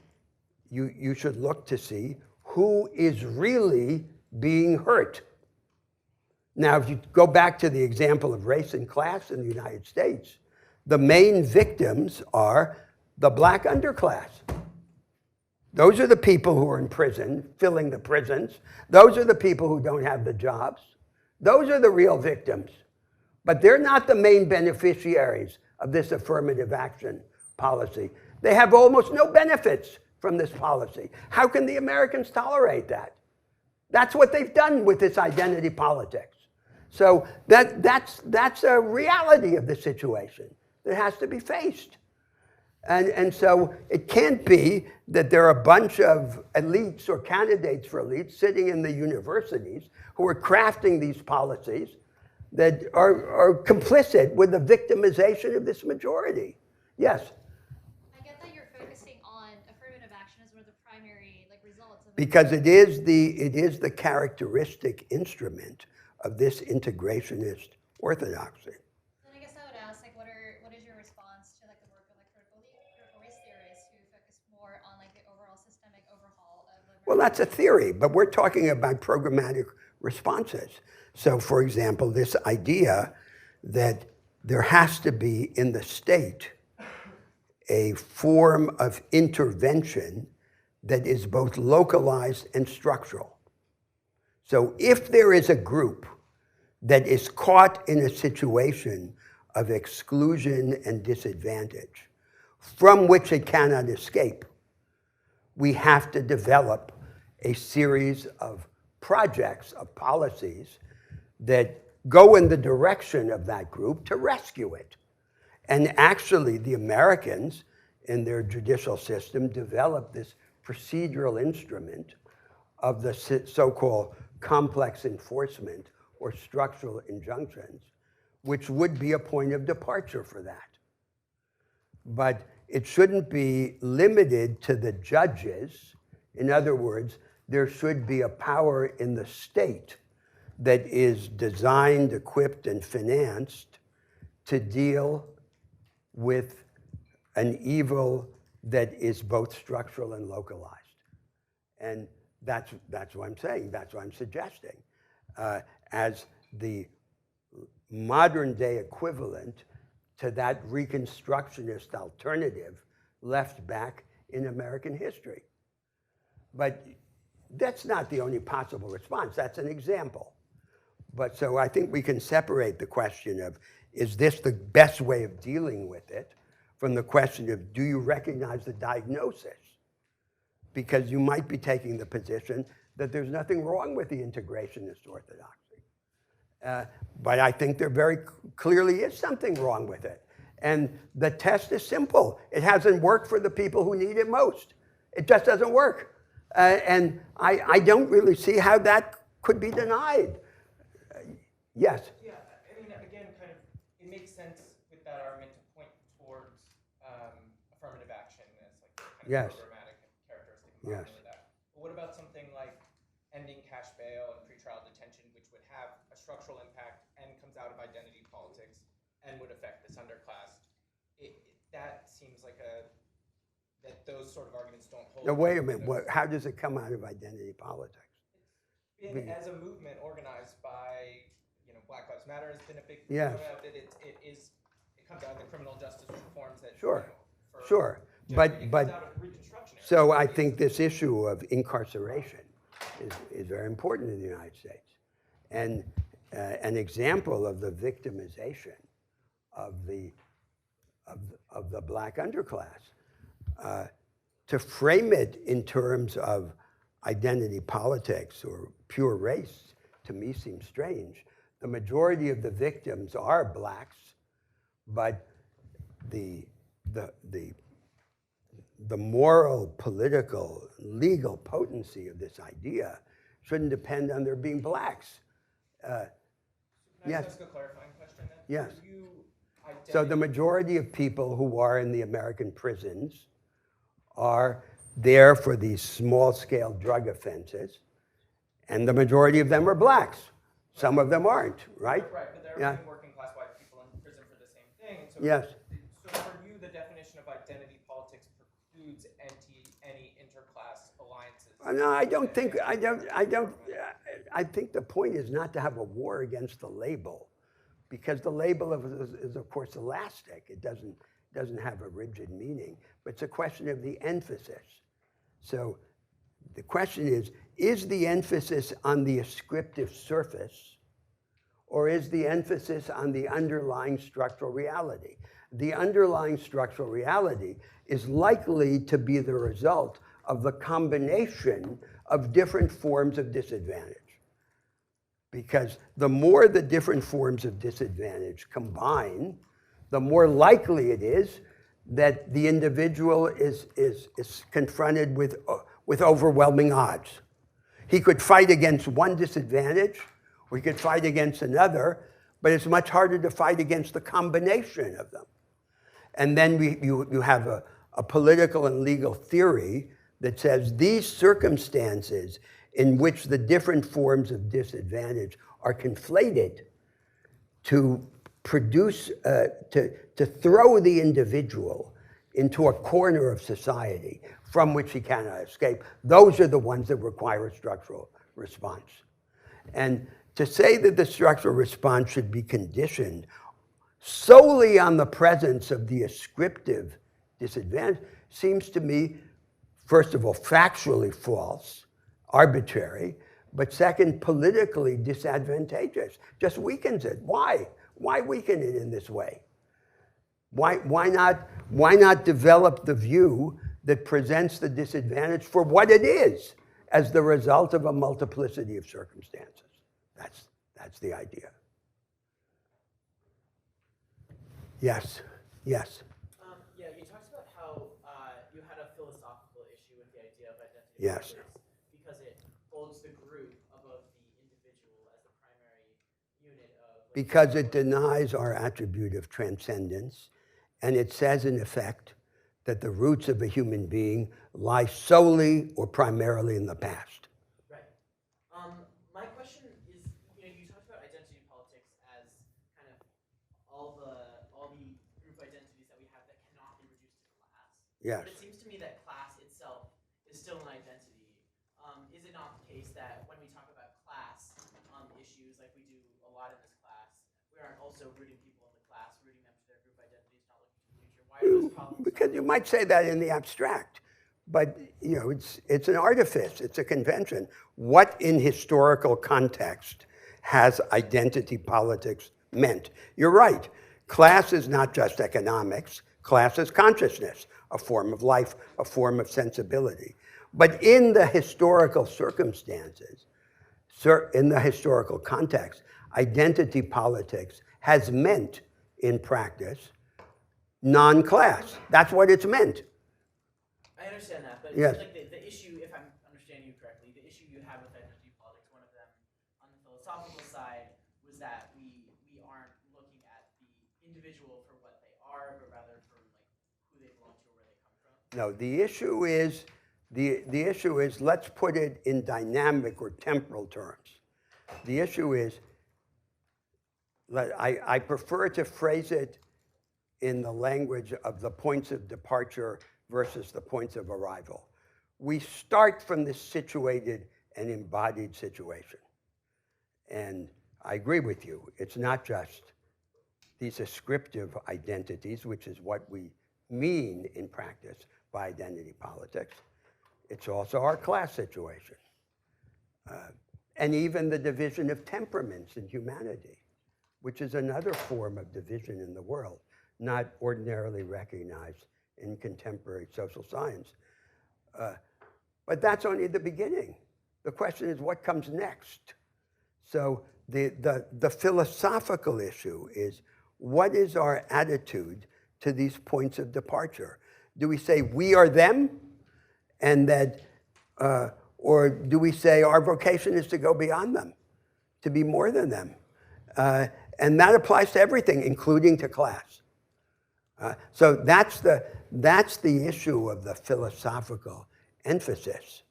you should look to see who is really being hurt. Now, if you go back to the example of race and class in the United States, the main victims are the black underclass. Those are the people who are in prison, filling the prisons. Those are the people who don't have the jobs. Those are the real victims. But they're not the main beneficiaries of this affirmative action policy. They have almost no benefits from this policy. How can the Americans tolerate that? That's what they've done with this identity politics. So that's a reality of the situation that has to be faced. And so it can't be that there are a bunch of elites or candidates for elites sitting in the universities who are crafting these policies that are complicit with the victimization of this majority. Yes? I get that you're focusing on affirmative action as one of the primary results of Because it is the characteristic instrument of this integrationist orthodoxy. Then I guess I would ask, what is your response to the work of critical race theorists who focus more on the overall systemic overhaul of liberal? Well, that's a theory, but we're talking about programmatic responses. So, for example, this idea that there has to be in the state a form of intervention that is both localized and structural. So if there is a group that is caught in a situation of exclusion and disadvantage from which it cannot escape, we have to develop a series of projects, of policies that go in the direction of that group to rescue it. And actually, the Americans in their judicial system developed this procedural instrument of the so-called complex enforcement or structural injunctions, which would be a point of departure for that. But it shouldn't be limited to the judges. In other words, there should be a power in the state that is designed, equipped, and financed to deal with an evil that is both structural and localized. And that's what I'm saying, that's what I'm suggesting, as the modern day equivalent to that Reconstructionist alternative left back in American history. But that's not the only possible response, that's an example. But so I think we can separate the question of, is this the best way of dealing with it, from the question of, do you recognize the diagnosis? Because you might be taking the position that there's nothing wrong with the integrationist orthodoxy. But I think there very clearly is something wrong with it. And the test is simple. It hasn't worked for the people who need it most. It just doesn't work. And I don't really see how that could be denied. Yes? Yeah, I mean, again, kind of, it makes sense with that argument to point towards affirmative action as the kind Yes. of programmatic characteristic Yes. of that. But what about something like ending cash bail and pretrial detention, which would have a structural impact and comes out of identity politics and would affect this underclass? That seems like that those sort of arguments don't hold. Now, wait a minute. How does it come out of identity politics? As a movement organized by, Black Lives Matter has been a big Yes. component of it. It comes out of the criminal justice reforms that Sure, for sure. it But comes out of Reconstruction era. so I think this issue of incarceration is very important in the United States. And an example of the victimization of the black underclass. To frame it in terms of identity politics or pure race, to me seems strange. The majority of the victims are blacks, but the moral, political, legal potency of this idea shouldn't depend on there being blacks. Can I Yes. ask a clarifying question then? Yes. So So the majority of people who are in the American prisons are there for these small-scale drug offenses, and the majority of them are blacks. Some of them aren't, right? Right, but there are Yeah. many working-class white people in prison for the same thing. So, Yes. So for you, the definition of identity politics precludes any interclass alliances. No, I think the point is not to have a war against the label, because the label is of course elastic. It doesn't have a rigid meaning, but it's a question of the emphasis. So the question is the emphasis on the ascriptive surface, or is the emphasis on the underlying structural reality? The underlying structural reality is likely to be the result of the combination of different forms of disadvantage. Because the more the different forms of disadvantage combine, the more likely it is that the individual is confronted with overwhelming odds. He could fight against one disadvantage, or he could fight against another, but it's much harder to fight against the combination of them. And then you have a political and legal theory that says these circumstances in which the different forms of disadvantage are conflated to produce, to throw the individual into a corner of society from which he cannot escape. Those are the ones that require a structural response. And to say that the structural response should be conditioned solely on the presence of the ascriptive disadvantage seems to me, first of all, factually false, arbitrary, but second, politically disadvantageous. Just weakens it. Why? Why weaken it in this way? Why not develop the view that presents the disadvantage for what it is, as the result of a multiplicity of circumstances? That's the idea. Yes. Yeah, you talked about how you had a philosophical issue with the idea of identity Yes. politics because it holds the group above the individual as the primary unit of. Because it denies our attribute of transcendence, and it says, in effect, that the roots of a human being lie solely or primarily in the past. Right. My question is, you talked about identity politics as kind of all the group identities that we have that cannot be reduced to class. Yes. But it seems to me that class itself is still an identity. Is it not the case that when we talk about class issues, like we do a lot in this class, we aren't also rooting people in the class, rooting them to their group identities, not looking to the future? Why are those problems? Because you might say that in the abstract, but it's an artifice, it's a convention. What in historical context has identity politics meant? You're right. Class is not just economics. Class is consciousness, a form of life, a form of sensibility. But in the historical circumstances, in the historical context, identity politics has meant, in practice, non-class. That's what it's meant. I understand that, but it Yes. seems like the issue, if I'm understanding you correctly, the issue you have with identity politics, one of them on the philosophical side was that we aren't looking at the individual for what they are, but rather for who they belong to or where they come from. No, the issue is, let's put it in dynamic or temporal terms. The issue is, I prefer to phrase it in the language of the points of departure versus the points of arrival. We start from this situated and embodied situation. And I agree with you. It's not just these ascriptive identities, which is what we mean in practice by identity politics. It's also our class situation. And even the division of temperaments in humanity, which is another form of division in the world, not ordinarily recognized in contemporary social science. But that's only the beginning. The question is what comes next? So the philosophical issue is, what is our attitude to these points of departure? Do we say we are them, and that, or do we say our vocation is to go beyond them, to be more than them? And that applies to everything, including to class. So that's that's the issue of the philosophical emphasis.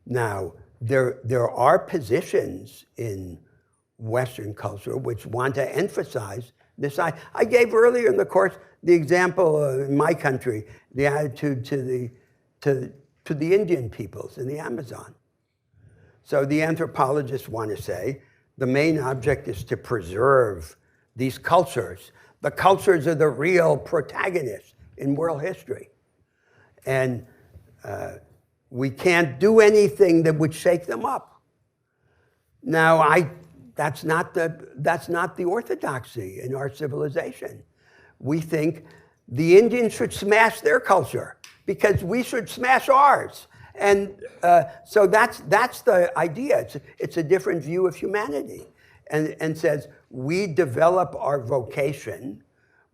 Now, there are positions in Western culture which want to emphasize this. I gave earlier in the course the example in my country, the attitude to the Indian peoples in the Amazon. So the anthropologists want to say the main object is to preserve these cultures. The cultures are the real protagonists in world history. And we can't do anything that would shake them up. Now, that's not the orthodoxy in our civilization. We think the Indians should smash their culture because we should smash ours. And so that's the idea. It's a different view of humanity, and says we develop our vocation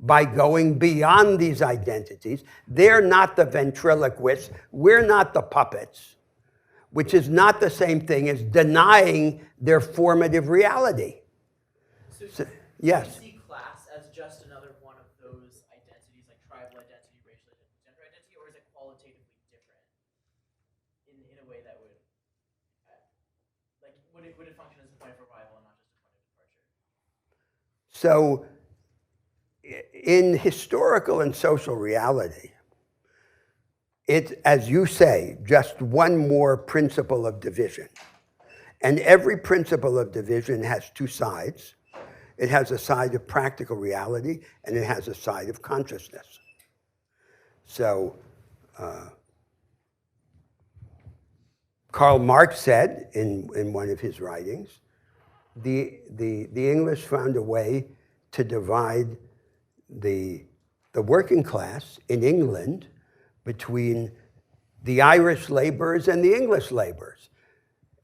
by going beyond these identities. They're not the ventriloquists. We're not the puppets, which is not the same thing as denying their formative reality. So, yes. do you see class as just another one of those identities, like tribal identity, racial identity, gender identity, or is it qualitatively different in a way that would, would it function as a point of arrival and not just a point of departure? So, in historical and social reality, it's, as you say, just one more principle of division. And every principle of division has two sides. It has a side of practical reality, and it has a side of consciousness. So, Karl Marx said in one of his writings, the English found a way to divide the working class in England between the Irish laborers and the English laborers.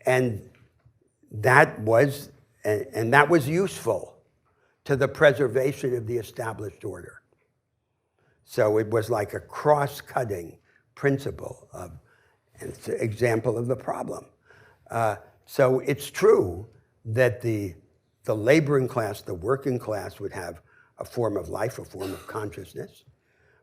And that was useful to the preservation of the established order. So it was like a cross-cutting principle of, and it's an example of the problem. So it's true that the laboring class, the working class would have a form of life, a form of consciousness.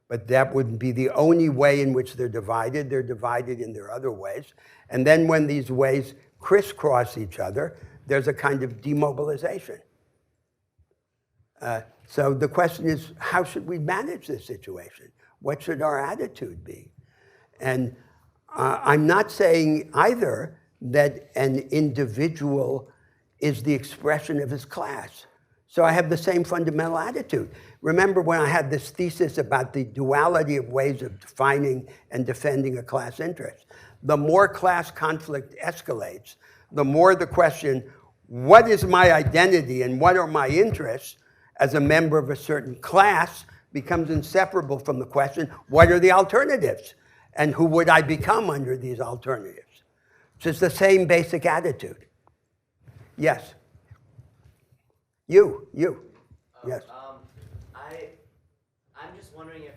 But that wouldn't be the only way in which they're divided. They're divided in their other ways. And then when these ways crisscross each other, there's a kind of demobilization. So the question is, how should we manage this situation? What should our attitude be? And I'm not saying either that an individual is the expression of his class. So I have the same fundamental attitude. Remember when I had this thesis about the duality of ways of defining and defending a class interest? The more class conflict escalates, the more the question, what is my identity and what are my interests as a member of a certain class, becomes inseparable from the question, what are the alternatives? And who would I become under these alternatives? So it's the same basic attitude. Yes. You. Yes. I'm just wondering if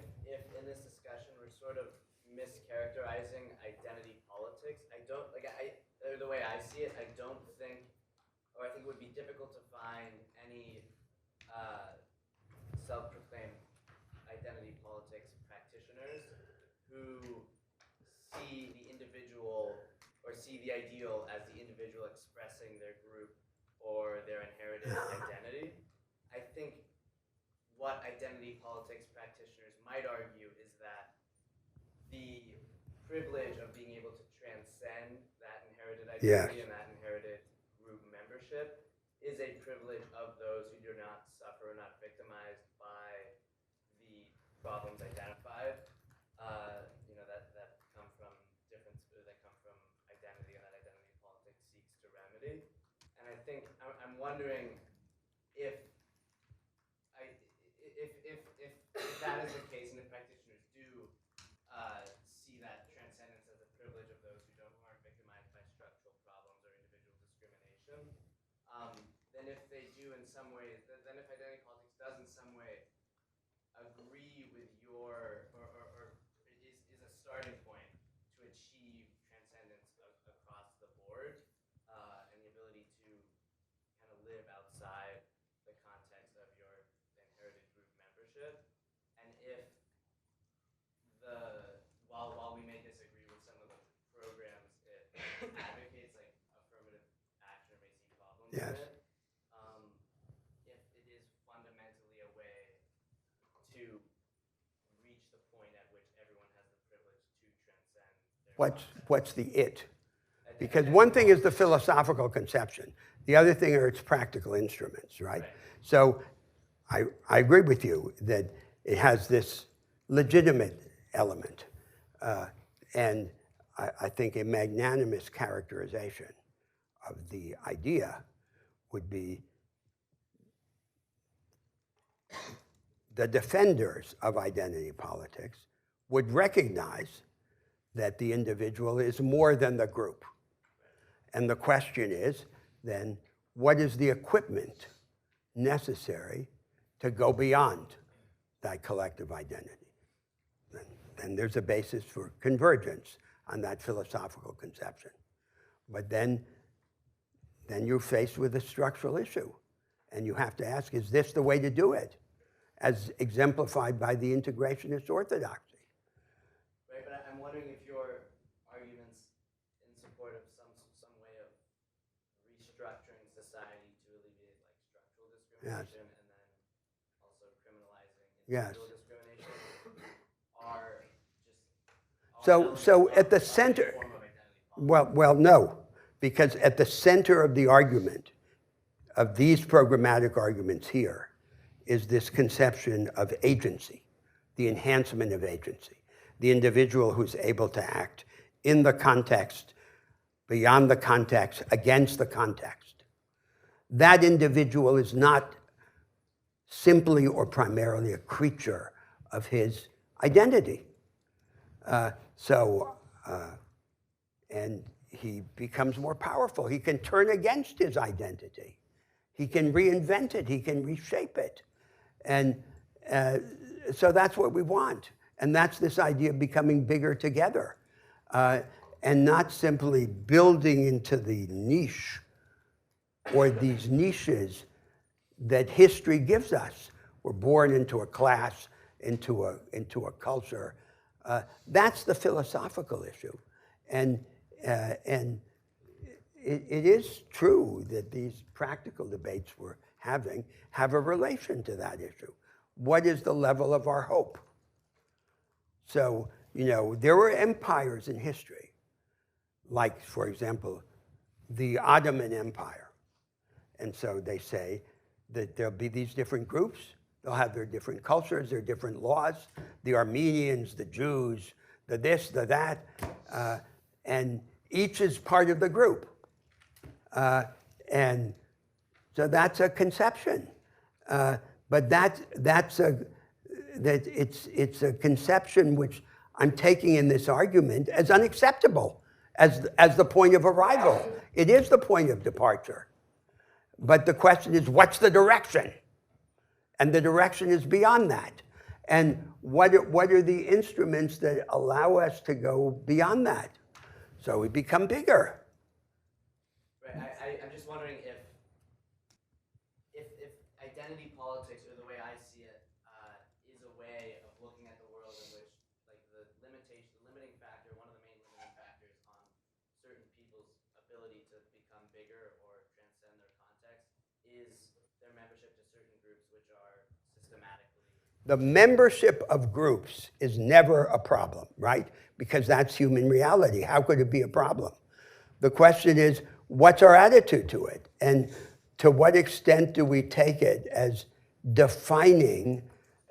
in this discussion we're sort of mischaracterizing identity politics. The way I see it, I don't think, or I think it would be difficult to find any self-proclaimed identity politics practitioners who see the individual or see the ideal as the individual expressing their group or their inherited identity. I think what identity politics practitioners might argue is that the privilege of being able to transcend that inherited identity and that inherited group membership is a privilege of those who do not suffer or not victimized by the problems identified. That come from identity and that identity politics seeks to remedy. And I think I'm wondering if that is the case, and if practitioners do see that transcendence as a privilege of those who aren't victimized by structural problems or individual discrimination, then if they do in some ways, then if identity politics does in some way agree with your, or is a starting point to achieve transcendence across the board, and the ability to kind of live outside the context of your inherited group membership, and if Yes. with it, if it is fundamentally a way to reach the point at which everyone has the privilege to transcend their What's the it? I think- Because I think one thing is the philosophical conception. The other thing are its practical instruments, right? So I agree with you that it has this legitimate element. And I think a magnanimous characterization of the idea would be the defenders of identity politics would recognize that the individual is more than the group. And the question is then, what is the equipment necessary to go beyond that collective identity? Then there's a basis for convergence on that philosophical conception. But then you're faced with a structural issue. And you have to ask, is this the way to do it? As exemplified by the integrationist orthodoxy. Right, but I'm wondering if your arguments in support of some way of restructuring society to alleviate like structural discrimination and then also criminalizing individual discrimination are just So at the center, form of identity politics. well, no, because at the center of the argument, of these programmatic arguments here, is this conception of agency, the enhancement of agency, the individual who's able to act in the context, beyond the context, against the context. That individual is not simply or primarily a creature of his identity. And he becomes more powerful. He can turn against his identity. He can reinvent it. He can reshape it. And so that's what we want. And that's this idea of becoming bigger together and not simply building into the niche or these niches that history gives us. We're born into a class, into a culture. That's the philosophical issue. And it is true that these practical debates we're having have a relation to that issue. What is the level of our hope? So, there were empires in history, like, for example, the Ottoman Empire. And so they say that there'll be these different groups. They'll have their different cultures, their different laws, the Armenians, the Jews, the this, the that, and each is part of the group. And so that's a conception. But it's a conception which I'm taking in this argument as unacceptable, as the point of arrival. It is the point of departure. But the question is, what's the direction? And the direction is beyond that. And what are the instruments that allow us to go beyond that? So we become bigger. Right. I'm just wondering if identity politics, or the way I see it, is a way of looking at the world in which, like, the limiting factor, one of the main limiting factors on certain people's ability to become bigger or transcend their context is their membership to certain groups which are systematically. The membership of groups is never a problem, right? Because that's human reality. How could it be a problem? The question is, what's our attitude to it? And to what extent do we take it as defining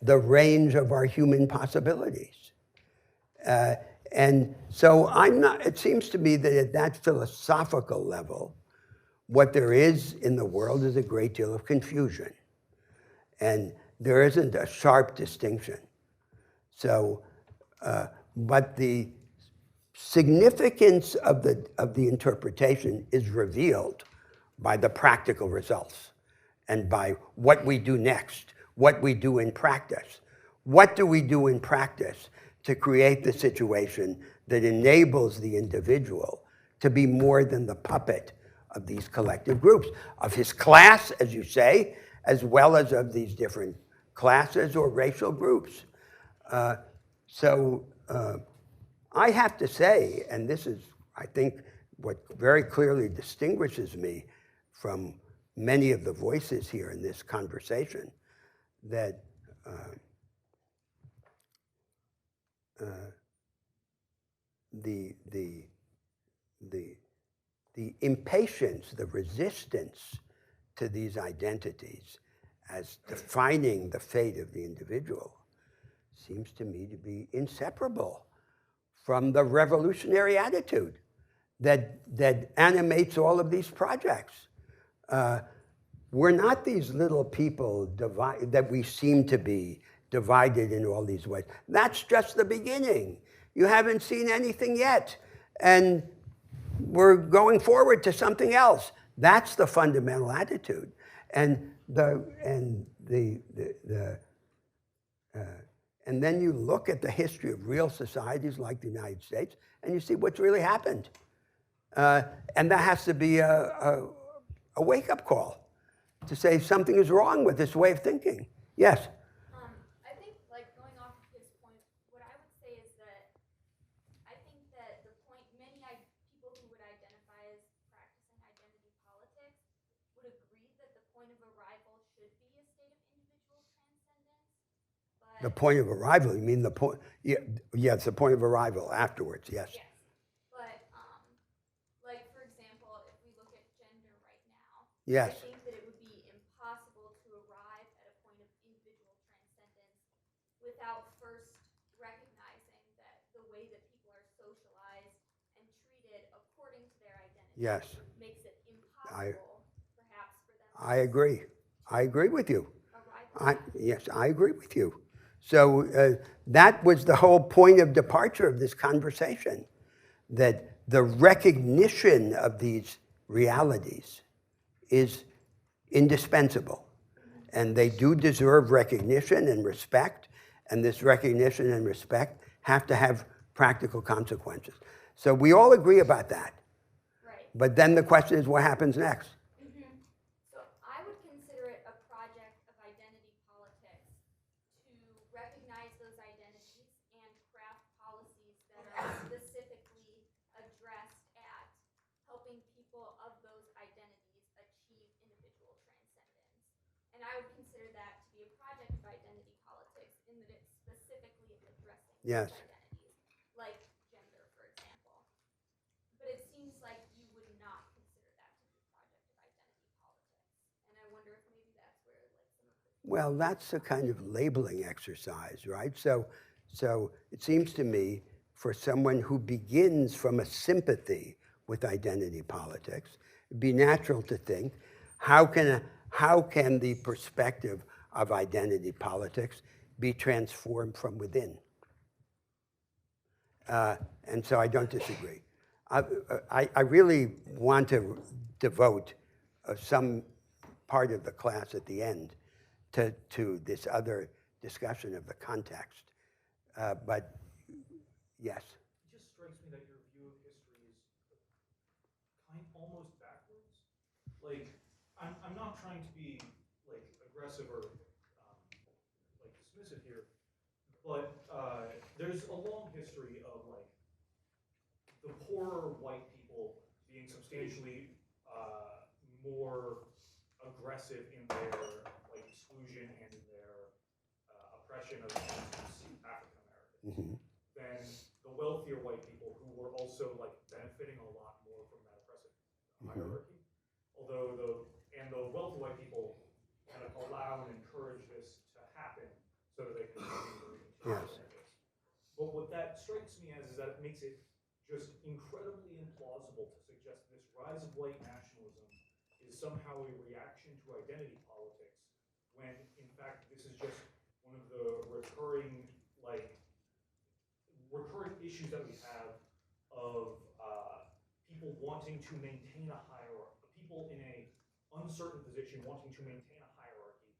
the range of our human possibilities? And so it seems to me that at that philosophical level, what there is in the world is a great deal of confusion. And there isn't a sharp distinction. So, but the significance of the interpretation is revealed by the practical results and by what we do next, what we do in practice. What do we do in practice to create the situation that enables the individual to be more than the puppet of these collective groups, of his class, as you say, as well as of these different classes or racial groups? I have to say, and this is, I think, what very clearly distinguishes me from many of the voices here in this conversation, that the impatience, the resistance to these identities as defining the fate of the individual seems to me to be inseparable from the revolutionary attitude that animates all of these projects. We're not these little people that we seem to be divided in all these ways. That's just the beginning. You haven't seen anything yet. And we're going forward to something else. That's the fundamental attitude. And then you look at the history of real societies like the United States, and you see what's really happened. And that has to be a wake-up call to say something is wrong with this way of thinking. Yes? I think, like, going off of his point, what I would say is that I think that the point, people who would identify as practicing identity politics would agree that the point of arrival should be a state of individual transcendence. But The point of arrival, you mean the point, yeah, it's the point of arrival afterwards, yes. yes. But, like, for example, if we look at gender right now, Yes. I think that it would be impossible to arrive at a point of individual transcendence without first recognizing that the way that people are socialized and treated according to their identity Yes. makes it impossible, perhaps, for them I agree. I agree with you. to arrive at that. Yes, I agree with you. So that was the whole point of departure of this conversation, that the recognition of these realities is indispensable. And they do deserve recognition and respect, and this recognition and respect have to have practical consequences. So we all agree about that. Right. But then the question is, what happens next? So I would consider it a project of identity politics to recognize those identities and craft policies that are specifically addressed at helping people of those identities achieve individual transcendence. And I would consider that to be a project of identity politics in that it's specifically addressing Yes. those identities, like gender, for example. But it seems like you would not consider that to be a project of identity politics. And I wonder if maybe that's where, like, some of the Well, that's a kind of labeling exercise, right? So it seems to me, for someone who begins from a sympathy with identity politics, it'd be natural to think, how can the perspective of identity politics be transformed from within? And so I don't disagree. I really want to devote some part of the class at the end to this other discussion of the context. But yes. It just strikes me that your view of history is almost backwards. Like, I'm not trying to be like aggressive or like dismissive here, but there's a long history of like the poorer white people being substantially more aggressive in their like exclusion and in their oppression of African Americans Mm-hmm. than the wealthier white people who were also like benefiting a lot more from that oppressive hierarchy. Although the wealthy white people kind of allow and encourage this to happen so that they can continue to Yes. But what that strikes me as is that it makes it just incredibly implausible to suggest this rise of white nationalism is somehow a reaction to identity politics, when in fact this is just one of the recurring issues that we have of people wanting to maintain a hierarchy, people in a uncertain position wanting to maintain a hierarchy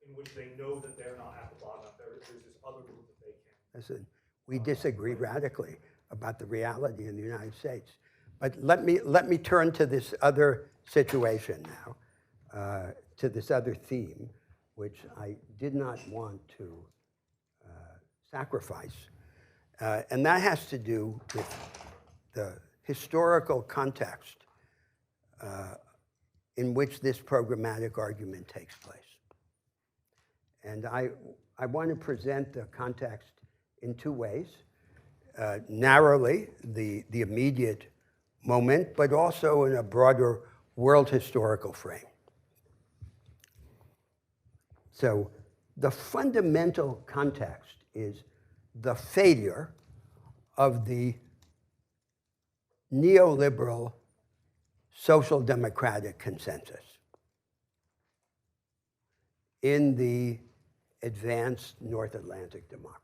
in which they know that they're not at the bottom, there's this other group that they can. Listen, we disagree radically about the reality in the United States. But let me turn to this other situation now, to this other theme, which I did not want to sacrifice. And that has to do with the historical context in which this programmatic argument takes place. And I want to present the context in two ways. Narrowly, the immediate moment, but also in a broader world historical frame. So the fundamental context is the failure of the neoliberal social democratic consensus in the advanced North Atlantic democracies.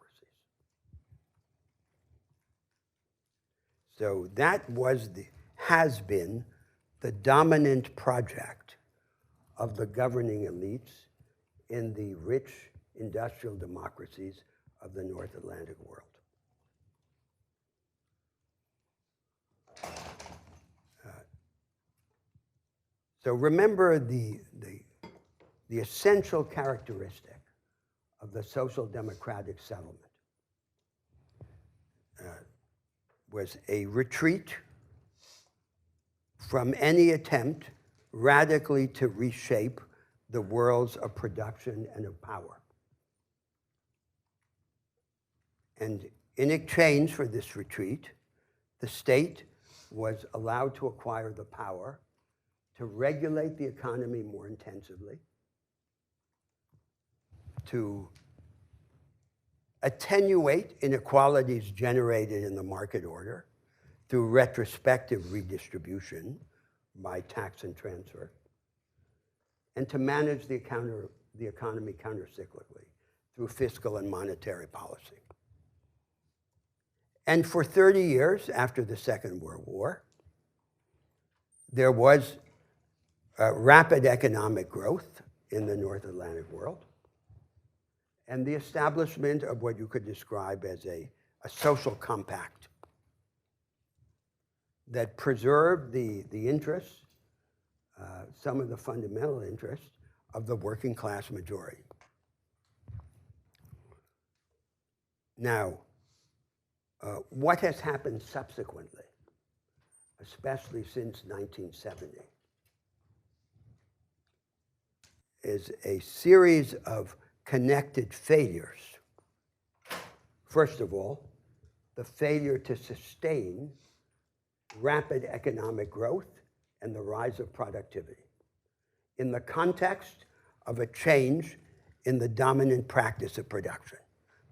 So that has been the dominant project of the governing elites in the rich industrial democracies of the North Atlantic world. So remember the essential characteristic of the social democratic settlement was a retreat from any attempt radically to reshape the worlds of production and of power. And in exchange for this retreat, the state was allowed to acquire the power to regulate the economy more intensively, to attenuate inequalities generated in the market order through retrospective redistribution by tax and transfer, and to manage the economy countercyclically through fiscal and monetary policy. And for 30 years after the Second World War, there was rapid economic growth in the North Atlantic world, and the establishment of what you could describe as a social compact that preserved the interests, some of the fundamental interests of the working class majority. Now, what has happened subsequently, especially since 1970, is a series of connected failures. First of all, the failure to sustain rapid economic growth and the rise of productivity in the context of a change in the dominant practice of production,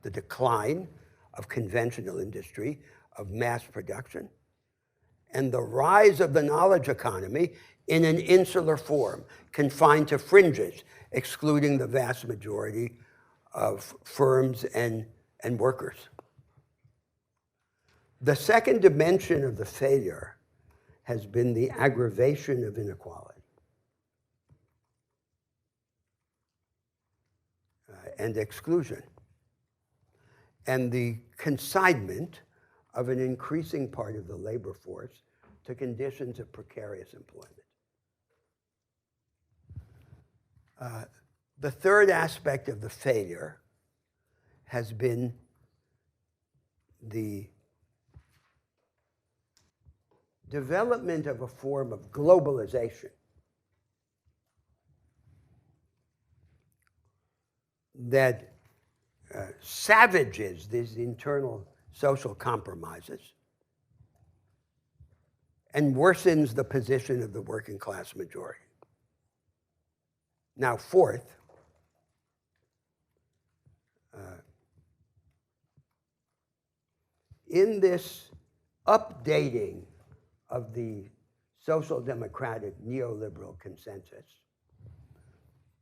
the decline of conventional industry, of mass production, and the rise of the knowledge economy in an insular form, confined to fringes, excluding the vast majority of firms and workers. The second dimension of the failure has been the aggravation of inequality and exclusion, and the consignment of an increasing part of the labor force to conditions of precarious employment. The third aspect of the failure has been the development of a form of globalization that savages these internal social compromises and worsens the position of the working class majority. Now, fourth, in this updating of the social democratic neoliberal consensus,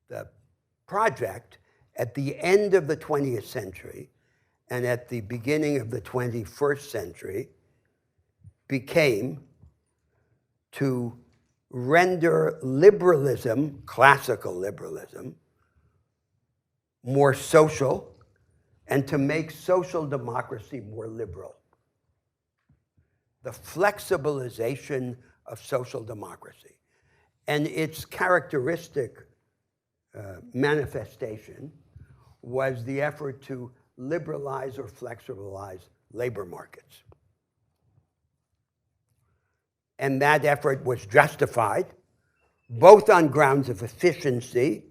the project at the end of the 20th century and at the beginning of the 21st century became to render liberalism, classical liberalism, more social, and to make social democracy more liberal. The flexibilization of social democracy. And its characteristic manifestation was the effort to liberalize or flexibilize labor markets. And that effort was justified both on grounds of efficiency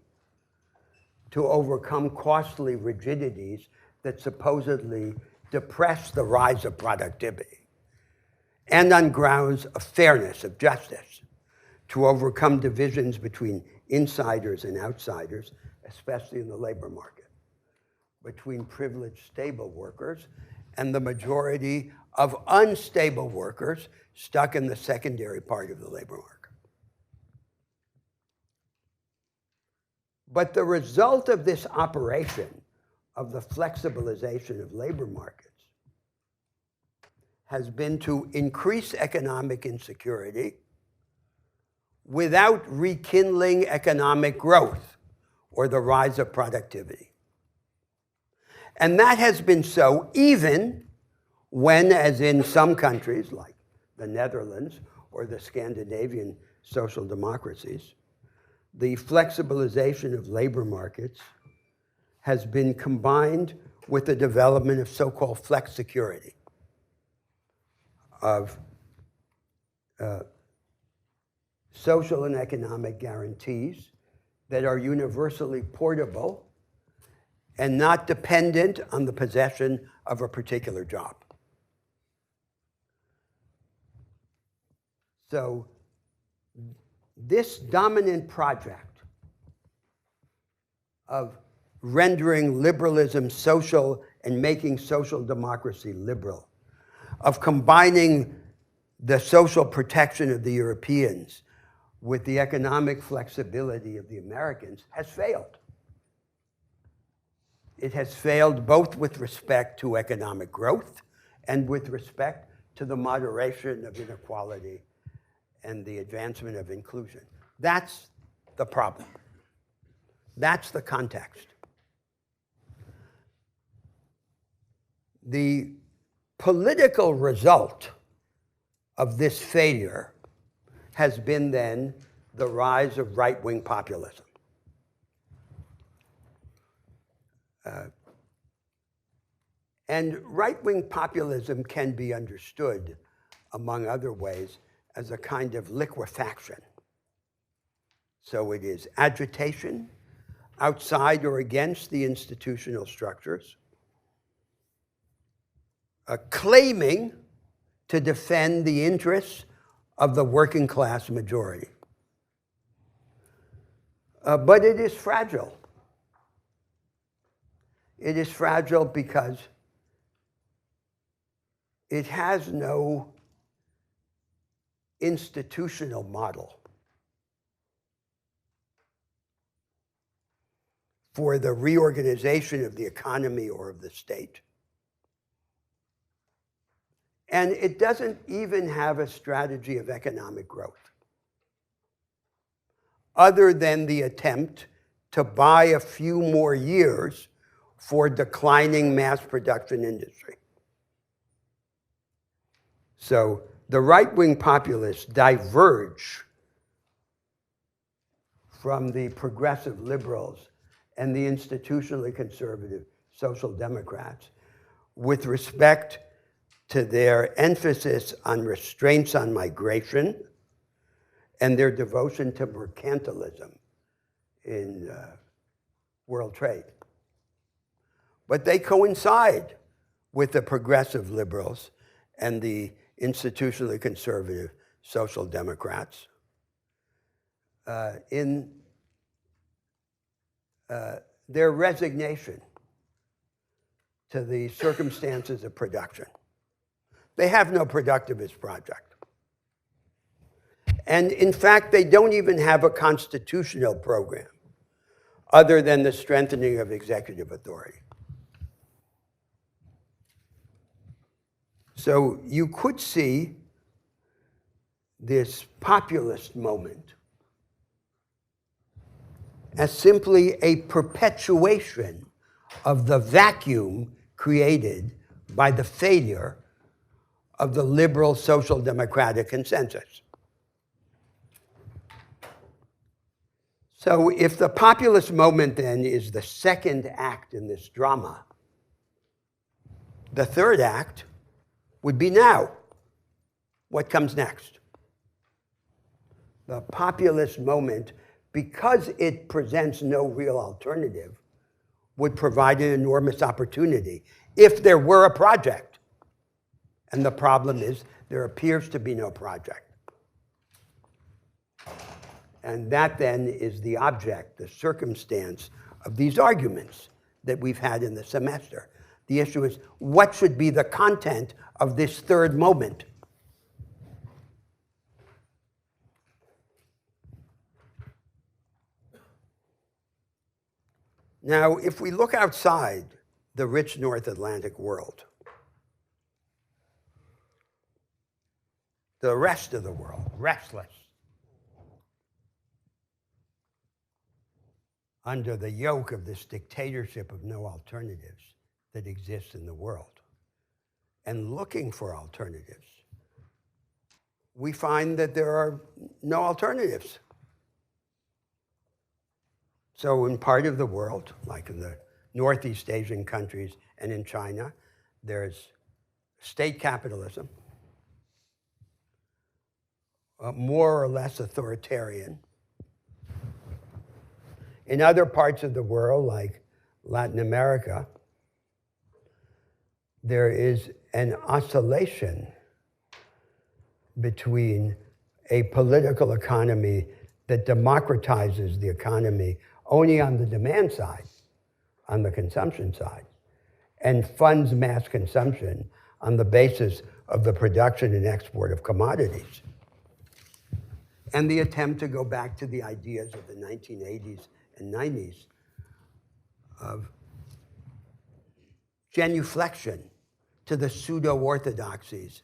to overcome costly rigidities that supposedly depress the rise of productivity, and on grounds of fairness, of justice, to overcome divisions between insiders and outsiders, especially in the labor market, between privileged stable workers and the majority of unstable workers stuck in the secondary part of the labor market. But the result of this operation of the flexibilization of labor markets has been to increase economic insecurity without rekindling economic growth or the rise of productivity. And that has been so even when, as in some countries like the Netherlands or the Scandinavian social democracies, the flexibilization of labor markets has been combined with the development of so-called flexicurity, of social and economic guarantees that are universally portable and not dependent on the possession of a particular job. So this dominant project of rendering liberalism social and making social democracy liberal, of combining the social protection of the Europeans with the economic flexibility of the Americans, has failed. It has failed both with respect to economic growth and with respect to the moderation of inequality and the advancement of inclusion. That's the problem. That's the context. The political result of this failure has been then the rise of right-wing populism. And right-wing populism can be understood, among other ways, as a kind of liquefaction. So it is agitation outside or against the institutional structures, claiming to defend the interests of the working class majority. But it is fragile. It is fragile because it has no institutional model for the reorganization of the economy or of the state. And it doesn't even have a strategy of economic growth, other than the attempt to buy a few more years for declining mass production industry. So the right-wing populists diverge from the progressive liberals and the institutionally conservative social democrats with respect to their emphasis on restraints on migration and their devotion to mercantilism in world trade. But they coincide with the progressive liberals and the institutionally conservative social democrats in their resignation to the circumstances of production. They have no productivist project. And in fact, they don't even have a constitutional program other than the strengthening of executive authority. So you could see this populist moment as simply a perpetuation of the vacuum created by the failure of the liberal social democratic consensus. So if the populist moment then is the second act in this drama, the third act would be now. What comes next? the populist moment, because it presents no real alternative, would provide an enormous opportunity if there were a project. And the problem is there appears to be no project. And that then is the object, the circumstance of these arguments that we've had in the semester. The issue is, what should be the content of this third moment? Now, if we look outside the rich North Atlantic world, the rest of the world, restless, under the yoke of this dictatorship of no alternatives that exists in the world, and looking for alternatives, we find that there are no alternatives. So in part of the world, like in the Northeast Asian countries and in China, there's state capitalism, more or less authoritarian. In other parts of the world, like Latin America, there is an oscillation between a political economy that democratizes the economy only on the demand side, on the consumption side, and funds mass consumption on the basis of the production and export of commodities. And the attempt to go back to the ideas of the 1980s and 90s of genuflection to the pseudo-orthodoxies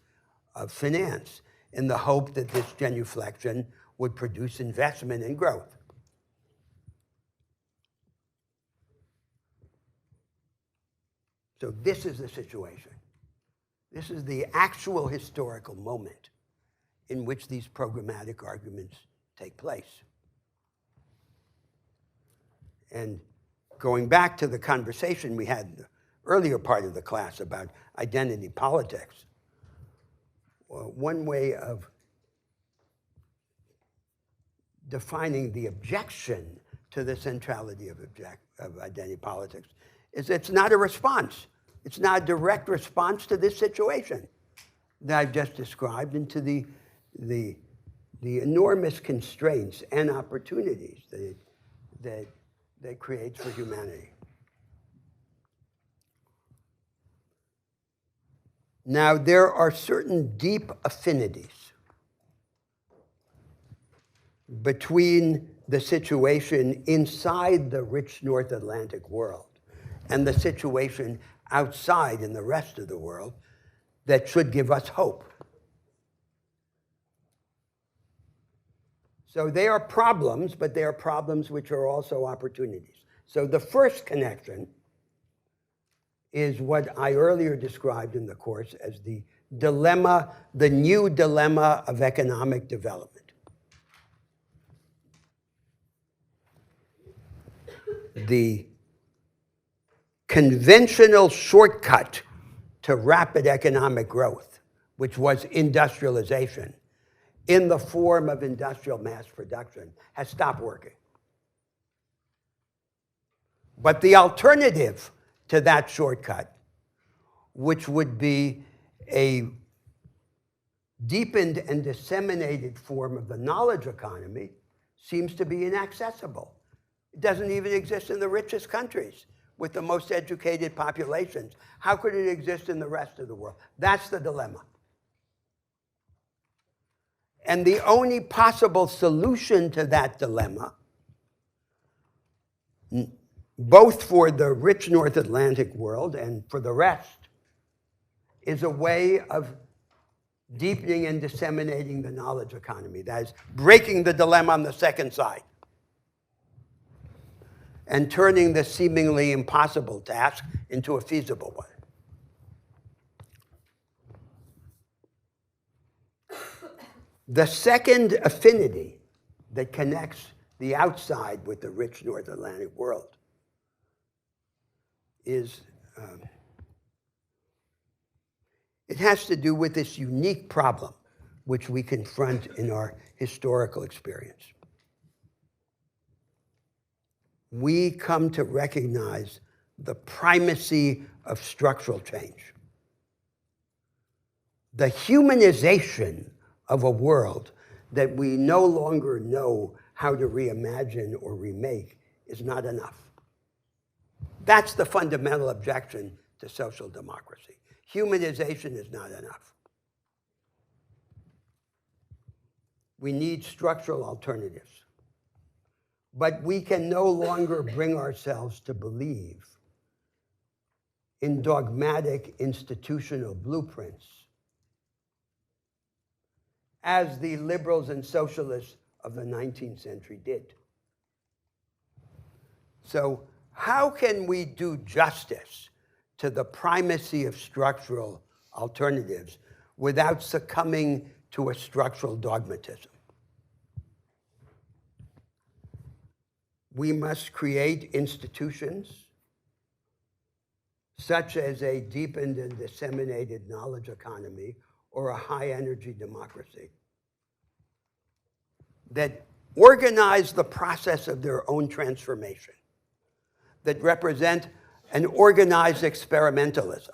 of finance in the hope that this genuflection would produce investment and growth. So this is the situation. This is the actual historical moment in which these programmatic arguments take place. And going back to the conversation we had in the earlier part of the class about identity politics, one way of defining the objection to the centrality of identity politics is it's not a response. It's not a direct response to this situation that I've just described and to the enormous constraints and opportunities that creates for humanity. Now, there are certain deep affinities between the situation inside the rich North Atlantic world and the situation outside in the rest of the world that should give us hope. So they are problems, but they are problems which are also opportunities. So the first connection is what I earlier described in the course as the dilemma, the new dilemma of economic development. The conventional shortcut to rapid economic growth, which was industrialization, in the form of industrial mass production, has stopped working. But the alternative to that shortcut, which would be a deepened and disseminated form of the knowledge economy, seems to be inaccessible. It doesn't even exist in the richest countries with the most educated populations. How could it exist in the rest of the world? That's the dilemma. And the only possible solution to that dilemma, both for the rich North Atlantic world and for the rest, is a way of deepening and disseminating the knowledge economy. That is, breaking the dilemma on the second side and turning the seemingly impossible task into a feasible one. The second affinity that connects the outside with the rich North Atlantic world is, it has to do with this unique problem which we confront in our historical experience. We come to recognize the primacy of structural change. The humanization of a world that we no longer know how to reimagine or remake is not enough. That's the fundamental objection to social democracy. Humanization is not enough. We need structural alternatives. But we can no longer bring ourselves to believe in dogmatic institutional blueprints as the liberals and socialists of the 19th century did. So how can we do justice to the primacy of structural alternatives without succumbing to a structural dogmatism? We must create institutions such as a deepened and disseminated knowledge economy or a high-energy democracy that organize the process of their own transformation, that represent an organized experimentalism.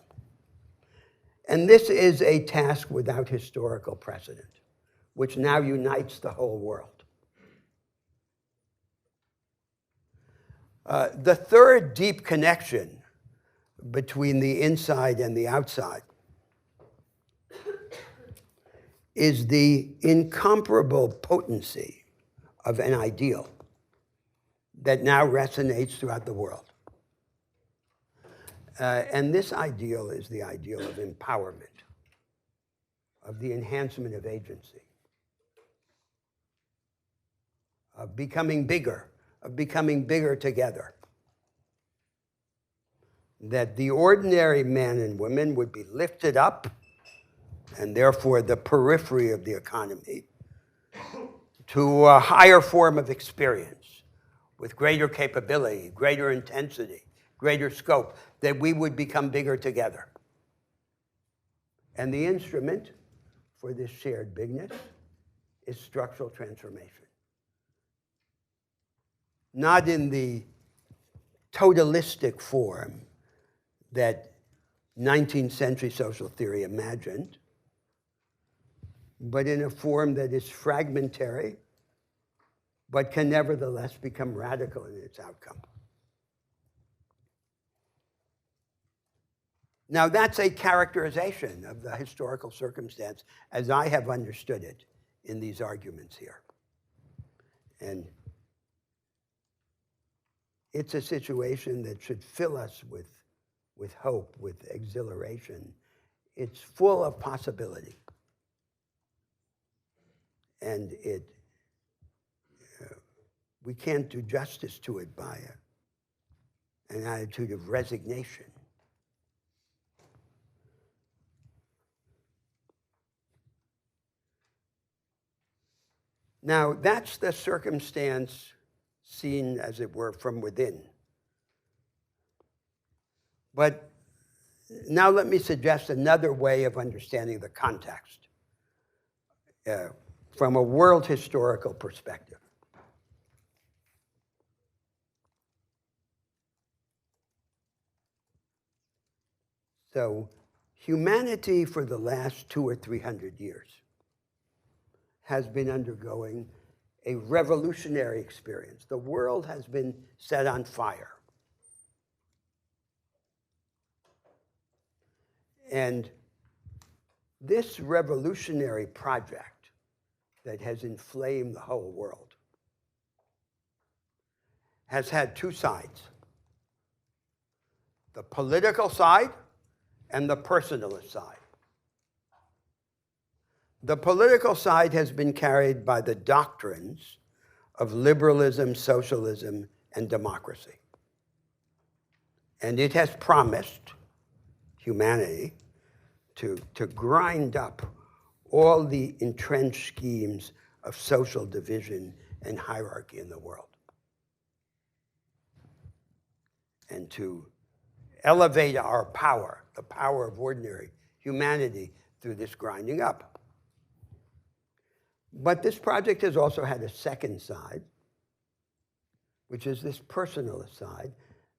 And this is a task without historical precedent, which now unites the whole world. The third deep connection between the inside and the outside is the incomparable potency of an ideal that now resonates throughout the world. And this ideal is the ideal of empowerment, of the enhancement of agency, of becoming bigger together. That the ordinary men and women would be lifted up, and therefore the periphery of the economy, to a higher form of experience with greater capability, greater intensity, greater scope, that we would become bigger together. And the instrument for this shared bigness is structural transformation. Not in the totalistic form that 19th century social theory imagined, but in a form that is fragmentary, but can nevertheless become radical in its outcome. Now, that's a characterization of the historical circumstance as I have understood it in these arguments here. And it's a situation that should fill us with hope, with exhilaration. It's full of possibility. And we can't do justice to it by an attitude of resignation. Now, that's the circumstance seen, as it were, from within. But now let me suggest another way of understanding the context from a world historical perspective. So, humanity for the last 200 or 300 years has been undergoing a revolutionary experience. The world has been set on fire. And this revolutionary project that has inflamed the whole world has had two sides: the political side and the personalist side. The political side has been carried by the doctrines of liberalism, socialism, and democracy. And it has promised humanity to grind up all the entrenched schemes of social division and hierarchy in the world, and to elevate our power, the power of ordinary humanity, through this grinding up. But this project has also had a second side, which is this personal side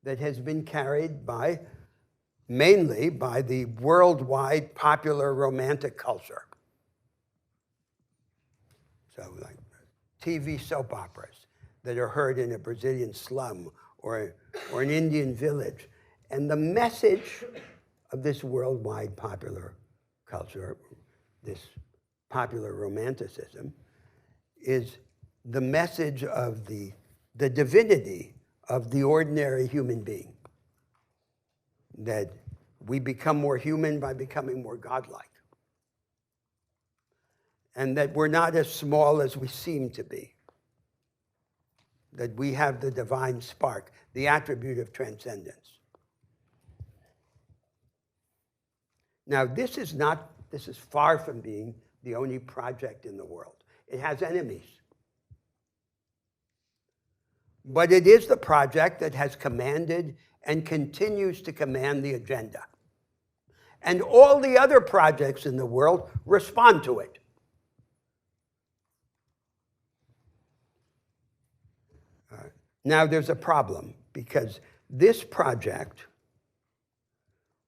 that has been carried by, mainly by the worldwide popular romantic culture. So like TV soap operas that are heard in a Brazilian slum or an Indian village. And the message of this worldwide popular culture, this popular romanticism, is the message of the divinity of the ordinary human being. That we become more human by becoming more godlike. And that we're not as small as we seem to be. That we have the divine spark, the attribute of transcendence. Now, this is far from being the only project in the world. It has enemies. But it is the project that has commanded and continues to command the agenda. And all the other projects in the world respond to it. Now, there's a problem, because this project,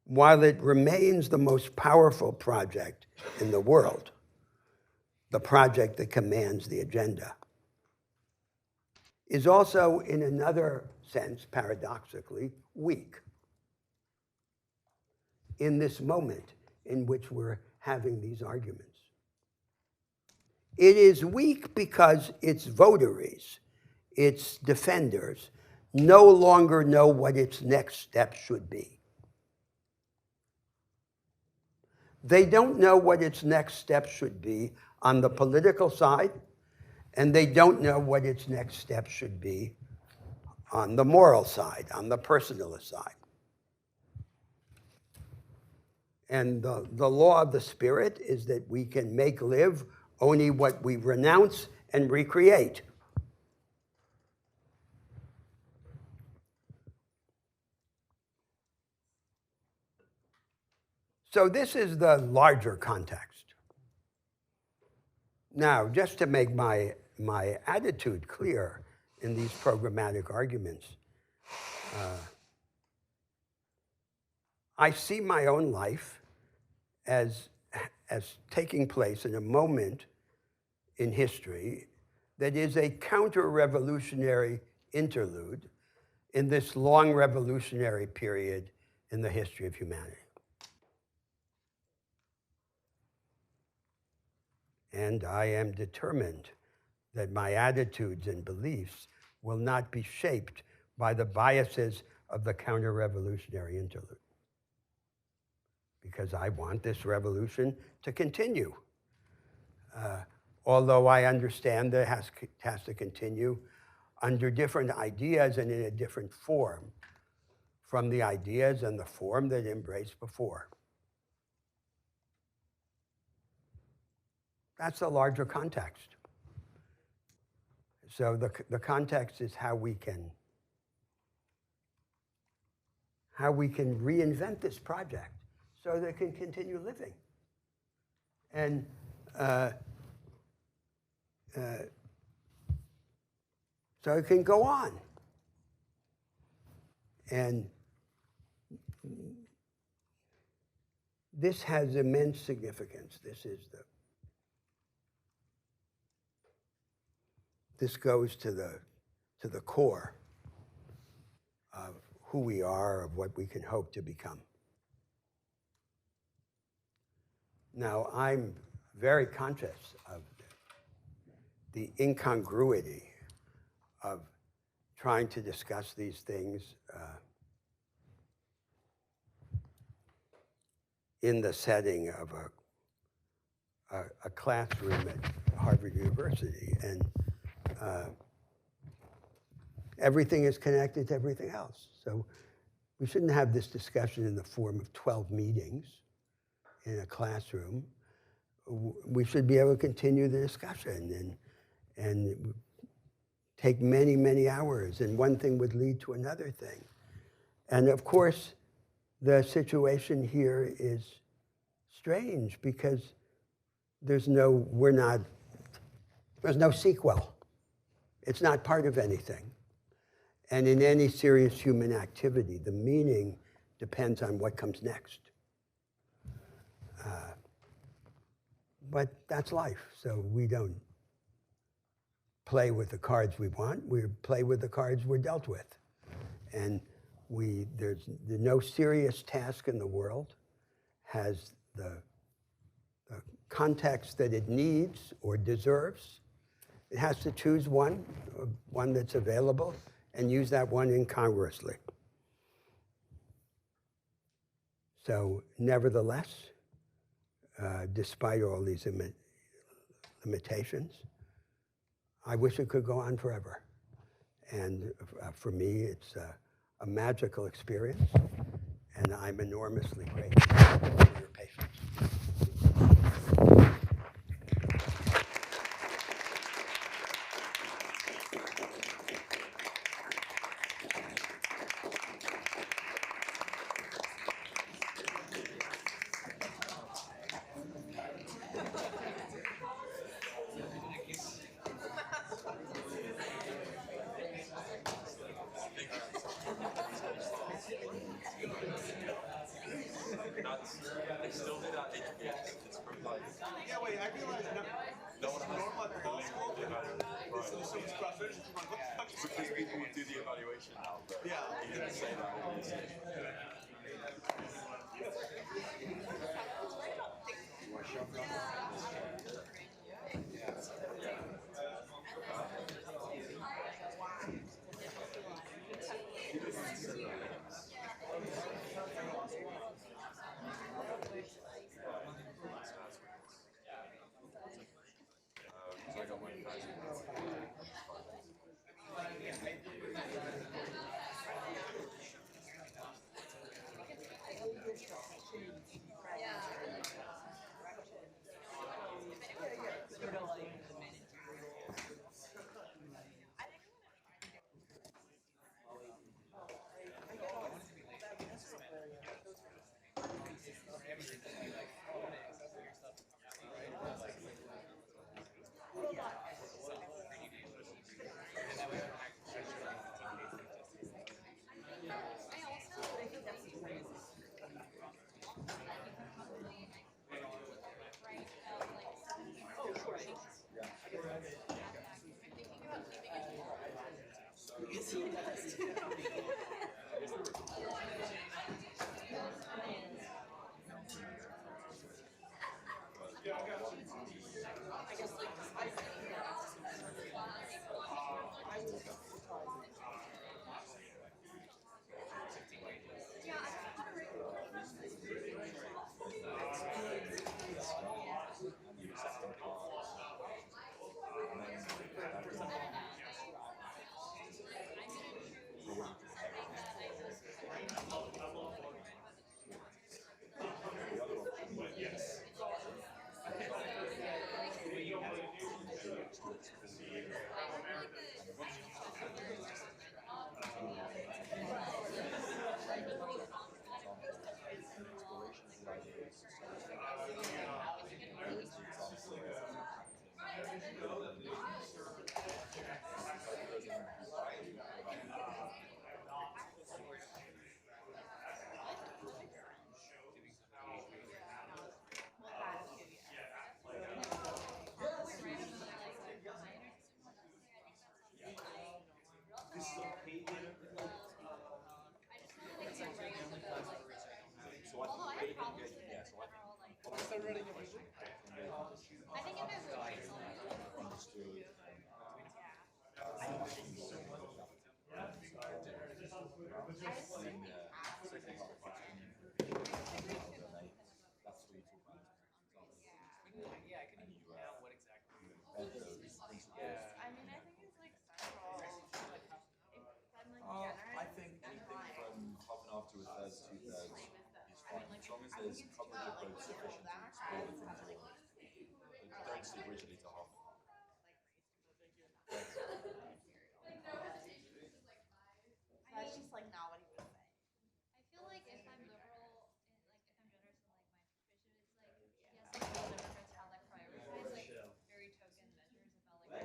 while it remains the most powerful project in the world, the project that commands the agenda, is also, in another sense, paradoxically, weak in this moment in which we're having these arguments. It is weak because its votaries, its defenders, no longer know what its next step should be. They don't know what its next step should be on the political side, and they don't know what its next step should be on the moral side, on the personalist side. And the law of the spirit is that we can make live only what we renounce and recreate. So this is the larger context. Now, just to make my attitude clear in these programmatic arguments, I see my own life as taking place in a moment in history that is a counter-revolutionary interlude in this long revolutionary period in the history of humanity. And I am determined that my attitudes and beliefs will not be shaped by the biases of the counter-revolutionary interlude. Because I want this revolution to continue. Although I understand that it has to continue under different ideas and in a different form from the ideas and the form that embraced before. That's a larger context. So the context is how we can reinvent this project so that it can continue living. And so it can go on. And this has immense significance. This goes to the core of who we are, of what we can hope to become. Now, I'm very conscious of the incongruity of trying to discuss these things in the setting of a classroom at Harvard University. And everything is connected to everything else. So we shouldn't have this discussion in the form of 12 meetings in a classroom. We should be able to continue the discussion and take many, many hours, and one thing would lead to another thing. And of course, the situation here is strange because we're not There's no sequel. It's not part of anything. And in any serious human activity, the meaning depends on what comes next. But that's life, so we don't play with the cards we want. We play with the cards we're dealt with. And there's no serious task in the world has the context that it needs or deserves. It has to choose one that's available, and use that one incongruously. So, nevertheless, despite all these limitations, I wish it could go on forever. And for me, it's a magical experience, and I'm enormously grateful for your patience. They still do that it's from like. Yeah, wait, I realized no one has normal at the law school. There's so much cross-reference. Because people would do the evaluation now, but he didn't say that obviously. I think anything from half an hour to a third to two-thirds is fine, as long as there's coverage of both sufficient to explore the things you want. Don't stick rigidly to half. That's just like not what he would say. I feel like if I'm liberal, and like if I'm generous in like my vision, it's like yes, I'm a Democrats have like prioritized like very token measures about like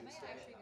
might actually